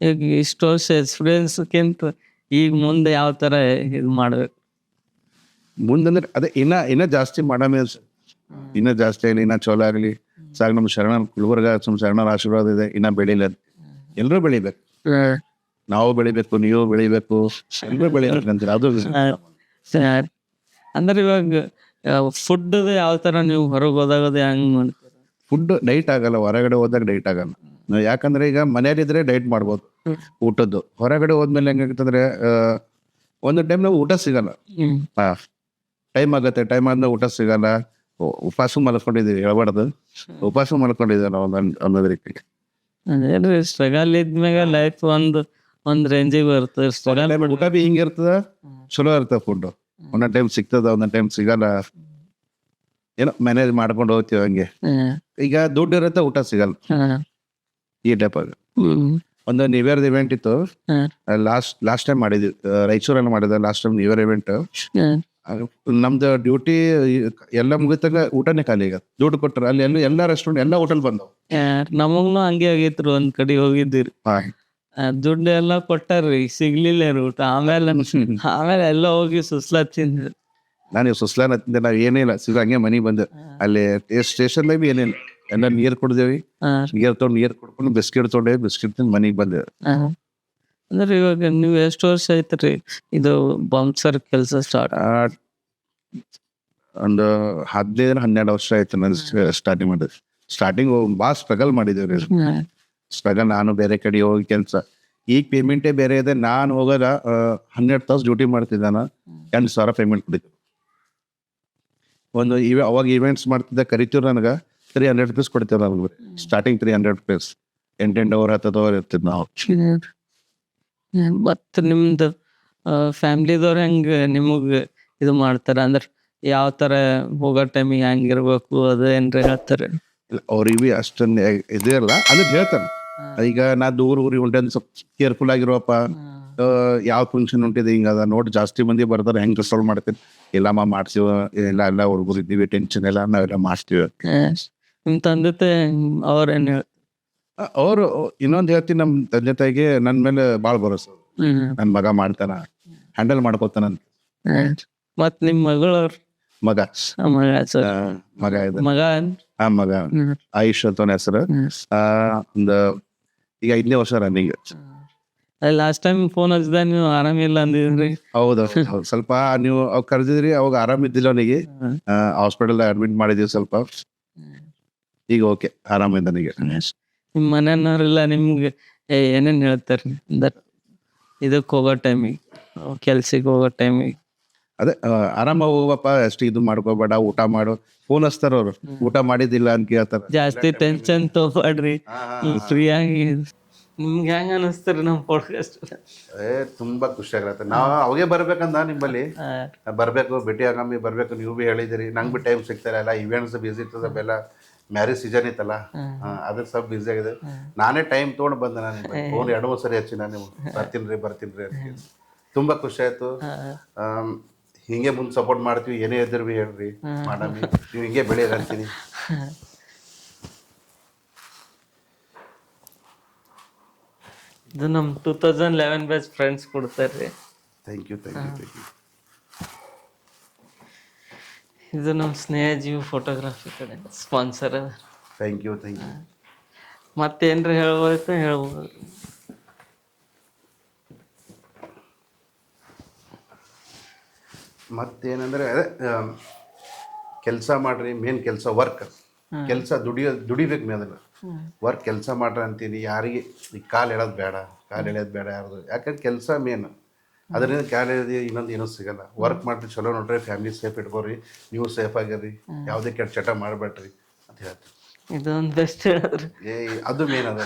ಈಗ ಇಷ್ಟು ವರ್ಷ ಎಕ್ಸ್ಪೀರಿಯನ್ಸ್ಕಿಂತ ಈಗ ಮುಂದೆ ಯಾವ ತರ ಇದು ಮಾಡ್ಬೇಕು?
ಮುಂದಂದ್ರೆ ಅದೇ ಇನ್ನ ಜಾಸ್ತಿ ಮಾಡಮೇ, ಇನ್ನ ಜಾಸ್ತಿ ಆಗಲಿ, ಇನ್ನ ಚಲೋ ಆಗಲಿ ಸಾಕು. ನಮ್ಮ ಗುಲ್ಬರ್ಗ ಶರಣರ ಆಶೀರ್ವಾದ ಇದೆ, ಇನ್ನ ಬೆಳಿಲ್ಲ. ಎಲ್ಲರೂ ಬೆಳಿಬೇಕು, ನಾವು ಬೆಳಿಬೇಕು, ನೀವು ಬೆಳಿಬೇಕು, ಎಲ್ಲರೂ ಬೆಳಿಬೇಕಂತೀರ. ಅದು
ಅಂದ್ರೆ ಇವಾಗ ಫುಡ್ ಯಾವ ತರ ನೀವು ಹೊರಗೆ ಹೋದಾಗ ಹೆಂಗ್ ಮಾಡ್ತೀರ?
ಫುಡ್ ಡೈಟ್ ಆಗಲ್ಲ, ಹೊರಗಡೆ ಹೋದಾಗ ಡೈಟ್ ಆಗಲ್ಲ. ಯಾಕಂದ್ರೆ ಈಗ ಮನೇಲಿದ್ರೆ ಡೈಟ್ ಮಾಡ್ಬೋದು ಊಟದ್ದು. ಹೊರಗಡೆ ಹೋದ್ಮೇಲೆ ಹೆಂಗಾಗತ್ತಂದ್ರೆ ಒಂದು ಟೈಮ್ ನಾವು ಊಟ ಸಿಗಲ್ಲ, ಟೈಮ್ ಆಗತ್ತೆ, ಟೈಮ್ ಆದ್ಮೇಲೆ ಊಟ ಸಿಗಲ್ಲ. ಉಪವಾಸ ಮಲ್ಕೊಂಡಿದೀವಿ, ಹೇಳ್ಬಾರ್ದು, ಉಪವಾಸ ಮಲ್ಕೊಂಡಿದ್ದೀವಿ ನಾವು ಅನ್ನೋದ್ರಿಗೆ.
ಅದೇನ್ರಿ ಸ್ಟ್ರಗಲ್ ಇದ್ಮ್ಯಾಗ ಲೈಫ್ ಒಂದ್ ರೇಂಜಿಗೆ ಬರ್ತದೆ. ಸ್ಟ್ರಗಲ್
ಊಟ ಬಿ ಹಿಂಗಿರ್ತದ, ಚಲೋ ಇರ್ತದ ಫುಡ್. ಒಂದೊಂದ್ ಟೈಮ್ ಸಿಗ್ತದ, ಒಂದೊಂದ್ ಟೈಮ್ ಸಿಗಲ್ಲ. ಏನೋ ಮ್ಯಾನೇಜ್ ಮಾಡ್ಕೊಂಡು ಹೋಗ್ತೀವಿ ಹಂಗೆ. ಈಗ ದುಡ್ಡು ಇರುತ್ತೆ, ಊಟ ಸಿಗಲ್ಲ, ಈ ಟೈಪ್ ಆಗ. ಒಂದು ನ್ಯೂ ಇಯರ್ ಇವೆಂಟ್ ಇತ್ತು, ಲಾಸ್ಟ್ ಟೈಮ್ ಮಾಡಿದ್ವಿ, ರಾಯಚೂರಲ್ಲಿ ಮಾಡಿದ last time new year event. ನಮ್ದು ಡ್ಯೂಟಿ ಎಲ್ಲ ಮುಗಿತಾಗ ಊಟನೇ ಖಾಲಿ ಈಗ. ದುಡ್ಡು ಕೊಟ್ಟರು ಅಲ್ಲಿ ಎಲ್ಲ ರೆಸ್ಟೋರೆಂಟ್ ಎಲ್ಲ ಹೋಟೆಲ್ ಬಂದವು.
ನಮಗ್ನು ಹಂಗೆ ಆಗಿತ್ರು, ಒಂದ್ ಕಡೆ ಹೋಗಿದ್ದೀರಿ, ದುಡ್ಡು ಎಲ್ಲ ಕೊಟ್ಟಾರ್ರಿ, ಸಿಗ್ಲಿಲ್ಲ ಊಟ. ಆಮೇಲೆ ಎಲ್ಲ ಹೋಗಿ ಸುಸ್ಲಾ ತಿಂದ್ರಿ.
ನಾನು ಸುಸ್ಲಾನ ತಿಂದೆ, ನಾವ್ ಏನಿಲ್ಲ, ಸಿಗ ಹಂಗೆ ಮನೆಗೆ ಬಂದೆ. ಅಲ್ಲಿ ಸ್ಟೇಷನ್ ಬಿ ಏನಿಲ್ಲ, ಎಲ್ಲ ನೀರ್ ಕುಡ್ದೇವಿ, ನೀರ್ ಕುಡ್ಕೊಂಡು ಬಿಸ್ಕಿಟ್ ತೊಗೊಂಡೇವಿ, ಬಿಸ್ಕಿಟ್ ತಿಂದು ಮನೆಗೆ ಬಂದೆ.
ಅಂದ್ರೆ ಇವಾಗ ನೀವು ಎಷ್ಟು ವರ್ಷ ಆಯ್ತ್ರಿ ಇದು ಬೌನ್ಸರ್ ಕೆಲಸ ಸ್ಟಾರ್ಟ್?
ಒಂದು 15-12 ವರ್ಷ ಆಯ್ತು ನಾನು ಸ್ಟಾರ್ಟಿಂಗ್ ಮಾಡಿದ್ವಿ. ಸ್ಟಾರ್ಟಿಂಗ್ ಭಾಳ ಸ್ಟ್ರಗಲ್ ಮಾಡಿದೇವ್ರಿ. ಸ್ಟ್ರಗಲ್, ನಾನು ಬೇರೆ ಕಡೆ ಹೋಗಿ ಕೆಲಸ, ಈಗ ಪೇಮೆಂಟೇ ಬೇರೆ ಇದೆ. ನಾನು ಹೋಗೋದ 12 ತಾಸು ಡ್ಯೂಟಿ ಮಾಡ್ತಿದ್ದಾನ, 8,000 ಪೇಮೆಂಟ್ ಕೊಡಿದ್ವಿ. ಒಂದು ಅವಾಗ ಇವೆಂಟ್ಸ್ ಮಾಡ್ತಿದ್ದ, ಕರಿತೀವ್ರು ನನಗೆ 300 ರೂಪೀಸ್ ಕೊಡ್ತೇವೆ ನಮ್ಗೆ. ಸ್ಟಾರ್ಟಿಂಗ್ 300 ರೂಪೀಸ್, 8 ಅವರ್ 10 ಅವರ್ ಇರ್ತಿದ್ ನಾವು.
ಮತ್ ನಿಮ್ದು ಫ್ಯಾಮಿಲಿದವ್ರ ಹೆಂಗ ನಿಮಗ್ ಇದು ಮಾಡ್ತಾರ? ಅಂದ್ರ ಯಾವ ತರ ಹೋಗೋ ಟೈಮಿಗೆ ಹೆಂಗಿರ್ಬೇಕು ಅದು ಏನ್ರಿ ಹೇಳ್ತಾರೆ?
ಅವ್ರಿಗೆ ಅಷ್ಟೊಂದು ಇದಿರಲ್ಲ, ಅಂದ್ರೆ ಹೇಳ್ತಾನೆ. ಈಗ ನಾ ಊರಿಗೆ ಹೊಂಟೆ ಸ್ವಲ್ಪ ಕೇರ್ಫುಲ್ ಆಗಿರುವಪ್ಪ, ಯಾವ ಫಂಕ್ಷನ್ ಹೊಂಟಿದೆ ಹಿಂಗದ ನೋಡಿ, ಜಾಸ್ತಿ ಮಂದಿ ಬರ್ತಾರೆ, ಹೆಂಗ್ ರಿಸಾಲ್ವ್ ಮಾಡ್ತೀನಿ. ಇಲ್ಲಮ್ಮ ಮಾಡ್ತೀವ, ಎಲ್ಲ ಹುಡುಗರು ಇದ್ದೀವಿ, ಟೆನ್ಷನ್ ಎಲ್ಲ ನಾವೆಲ್ಲ ಮಾಡ್ತೀವಿ.
ನಿಮ್ ತಂದೆ ಅವ್ರೇನ್ ಹೇಳ್ತಾರೆ?
ಅವರು ಇನ್ನೊಂದು ಹೇಳ್ತೀನಿ, ನಮ್ ತಂದೆ ತಾಯಿಗೆ ನನ್ ಮೇಲೆ ಬಾಳ್ ಭರೋಸೆ. ನನ್ ಮಗ ಮಾಡ್ತಾನ, ಹ್ಯಾಂಡಲ್ ಮಾಡ್ಕೋತಾನ.
ಮತ್ ನಿಮ್ ಮಗಳವ್ರ
ಮಗ ಮಗ ಆಯುಷ್ ಅಂತ ಹೆಸರು. ಒಂದು ಈಗ 5ನೇ ವರ್ಷ ರನ್ನಿಂಗ್.
ಲಾಸ್ಟ್ ಟೈಮ್ ಫೋನ್ ಹಚ್ಚಿದ ನೀವು ಆರಾಮಿಲ್ಲ ಅಂದಿದ್ರಿ.
ಹೌದು, ಸ್ವಲ್ಪ ನೀವು ಅವ್ ಕರೆದಿದ್ರಿ, ಅವಾಗ ಆರಾಮಿದ್ದಿಲ್ಲ ಅವನಿಗೆ, ಹಾಸ್ಪಿಟಲ್ ಅಡ್ಮಿಟ್ ಮಾಡಿದೀವಿ ಸ್ವಲ್ಪ. ಈಗ ಓಕೆ, ಆರಾಮಿದ್ದ ನನಗೆ.
ನಿಮ್ ಮನೆಯವ್ರೆಲ್ಲ ನಿಮ್ಗೆ ಏನೇನ್ ಹೇಳ್ತಾರ ಇದಕ್ ಹೋಗೋ ಟೈಮಿಗೆ, ಕೆಲ್ಸಕ್ಕೆ ಹೋಗೋ ಟೈಮಿಗೆ?
ಅದೇ ಆರಾಮಾಗಿ ಹೋಗಪ್ಪ, ಅಷ್ಟು ಇದು ಮಾಡ್ಕೋಬೇಡ, ಊಟ ಮಾಡು. ಫೋನ್ ಹಚ್ತಾರ ಅವ್ರು, ಊಟ ಮಾಡಿದಿಲ್ಲ ಅಂತ ಕೇಳ್ತಾರ.
ಜಾಸ್ತಿ ಟೆನ್ಷನ್ ತಗೋಬೇಡ್ರಿ, ಫ್ರೀ ಆಗಿ. ನಿಮ್ಗೆ ಹೆಂಗ ಅನಿಸ್ತಾರ ನಮ್ ಪಾಡ್ಕಾಸ್ಟ್?
ತುಂಬಾ ಖುಷಿ ಆಗತ್ತೆ. ನಾವ್ ಅವಾಗೆ ಬರ್ಬೇಕಂದ ನಿಮ್ಮಲ್ಲಿ ಬರ್ಬೇಕು, ಭೇಟಿ ಆಗಮ್ಮಿ ಬರ್ಬೇಕು. ನೀವು ಬಿ ಹೇಳಿದಿರಿ, ನಂಗೆ ಬಿ ಟೈಮ್ ಸಿಗ್ತಾರೆ ಎಲ್ಲ, ಇವೆಂಟ್ಸ್ ಬಿಸಿ ಇರ್ತದ, ಎಲ್ಲ ಮ್ಯಾರೇಜ್ ಸೀಸನ್ ಇತ್ತಲ್ಲ, ಅದ್ರ ಸ್ವಲ್ಪ ಬಿಸಿ ಆಗಿದೆ. ನಾನೇ ಟೈಮ್ ತೊಗೊಂಡು ಬಂದೆ. ನಾನು ಫೋನ್ 2-3 ಸರಿ ಹಚ್ಚಿ ನಾನು ಬರ್ತೀನಿ ಅಂತ. ತುಂಬಾ ಖುಷಿ ಆಯ್ತು. ಹಿಂಗೆ ಮುಂದೆ ಸಪೋರ್ಟ್ ಮಾಡ್ತೀವಿ, ಏನೇ ಇದ್ರು ಬಿ ಹೇಳ್ರಿ, ಮಾಡಮ್ಮಿ, ನೀವು ಹಿಂಗೆ ಬೆಳೆಯಲ್ಲ ಅಂತೀನಿ.
ಇದು ನಮ್ 2011 ಬ್ಯಾಚ್ ಫ್ರೆಂಡ್ಸ್ ಕೊಡ್ತಾರ್ರಿ.
Thank you.
ಇದು ನಮ್ಮ ಸ್ನೇಹಜೀವಿ ಫೋಟೋಗ್ರಫಿ ಕಡೆ ಸ್ಪಾನ್ಸರ್ ಅದ.
Thank you.
ಮತ್ತೇನ್ರಿ ಹೇಳ್ಬೋದಿತ್ತು ಹೇಳ್ಬೋದು.
ಮತ್ತೇನಂದರೆ ಅದೇ ಕೆಲಸ ಮಾಡ್ರಿ, ಮೇನ್ ಕೆಲಸ ವರ್ಕ್. ಕೆಲಸ ದುಡಿಬೇಕು ಮೇದಲ್ಲ. ವರ್ಕ್ ಕೆಲಸ ಮಾಡ್ರಿ ಅಂತೀನಿ. ಯಾರಿಗೆ ಈ ಕಾಲು ಎಳೆಯೋದು ಬೇಡ ಯಾರ್ದು. ಯಾಕಂದ್ರೆ ಕೆಲಸ ಮೇನ್. ಅದರಿಂದ ಕಾಲು ಎಳೆದು ಇನ್ನೊಂದು ಏನೂ ಸಿಗಲ್ಲ. ವರ್ಕ್ ಮಾಡ್ರಿ, ಚಲೋ ನೋಡ್ರಿ, ಫ್ಯಾಮಿಲಿ ಸೇಫ್ ಇಟ್ಕೋರಿ, ನೀವು ಸೇಫ್ ಆಗಿರ್ರಿ, ಯಾವುದೇ ಕೆಟ್ಟ ಚಟ ಮಾಡಬೇಡ್ರಿ ಅಂತ ಹೇಳ್ತೀವಿ.
ಇದೊಂದು ಬೆಸ್ಟ್ ಹೇಳಿದ್ರಿ.
ಅದು ಮೇನ್ ಅದ.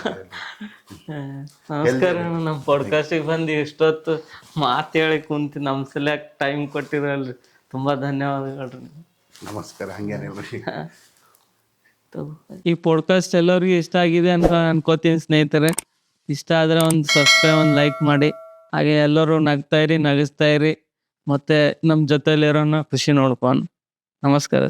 ನಮಸ್ಕಾರ. ನಮ್ಮ ಪಾಡ್ಕಾಸ್ಟಿಗೆ ಬಂದು ಇಷ್ಟೊತ್ತು ಮಾತು ಹೇಳಿ ಕುಂತು ನಮ್ಮ ಸಲಕ್ಕೆ ಟೈಮ್ ಕೊಟ್ಟಿರಲ್ರಿ, ತುಂಬ ಧನ್ಯವಾದಗಳು ರೀ.
ನಮಸ್ಕಾರ. ಹಂಗೇನಿಲ್ರಿ.
ಈ ಪಾಡ್ಕಾಸ್ಟ್ ಎಲ್ಲರಿಗೂ ಇಷ್ಟ ಆಗಿದೆ ಅನ್ಕೋತೀನಿ ಸ್ನೇಹಿತರೆ. ಇಷ್ಟ ಆದರೆ ಒಂದು ಸಬ್ಸ್ಕ್ರೈಬ್, ಒಂದು ಲೈಕ್ ಮಾಡಿ. ಹಾಗೆ ಎಲ್ಲರೂ ನಗ್ತಾ ಇರಿ, ನಗಿಸ್ತಾ ಇರಿ, ಮತ್ತು ನಮ್ಮ ಜೊತೆಲಿರೋನ ಖುಷಿ ನೋಡ್ಕೊಂಡು. ನಮಸ್ಕಾರ.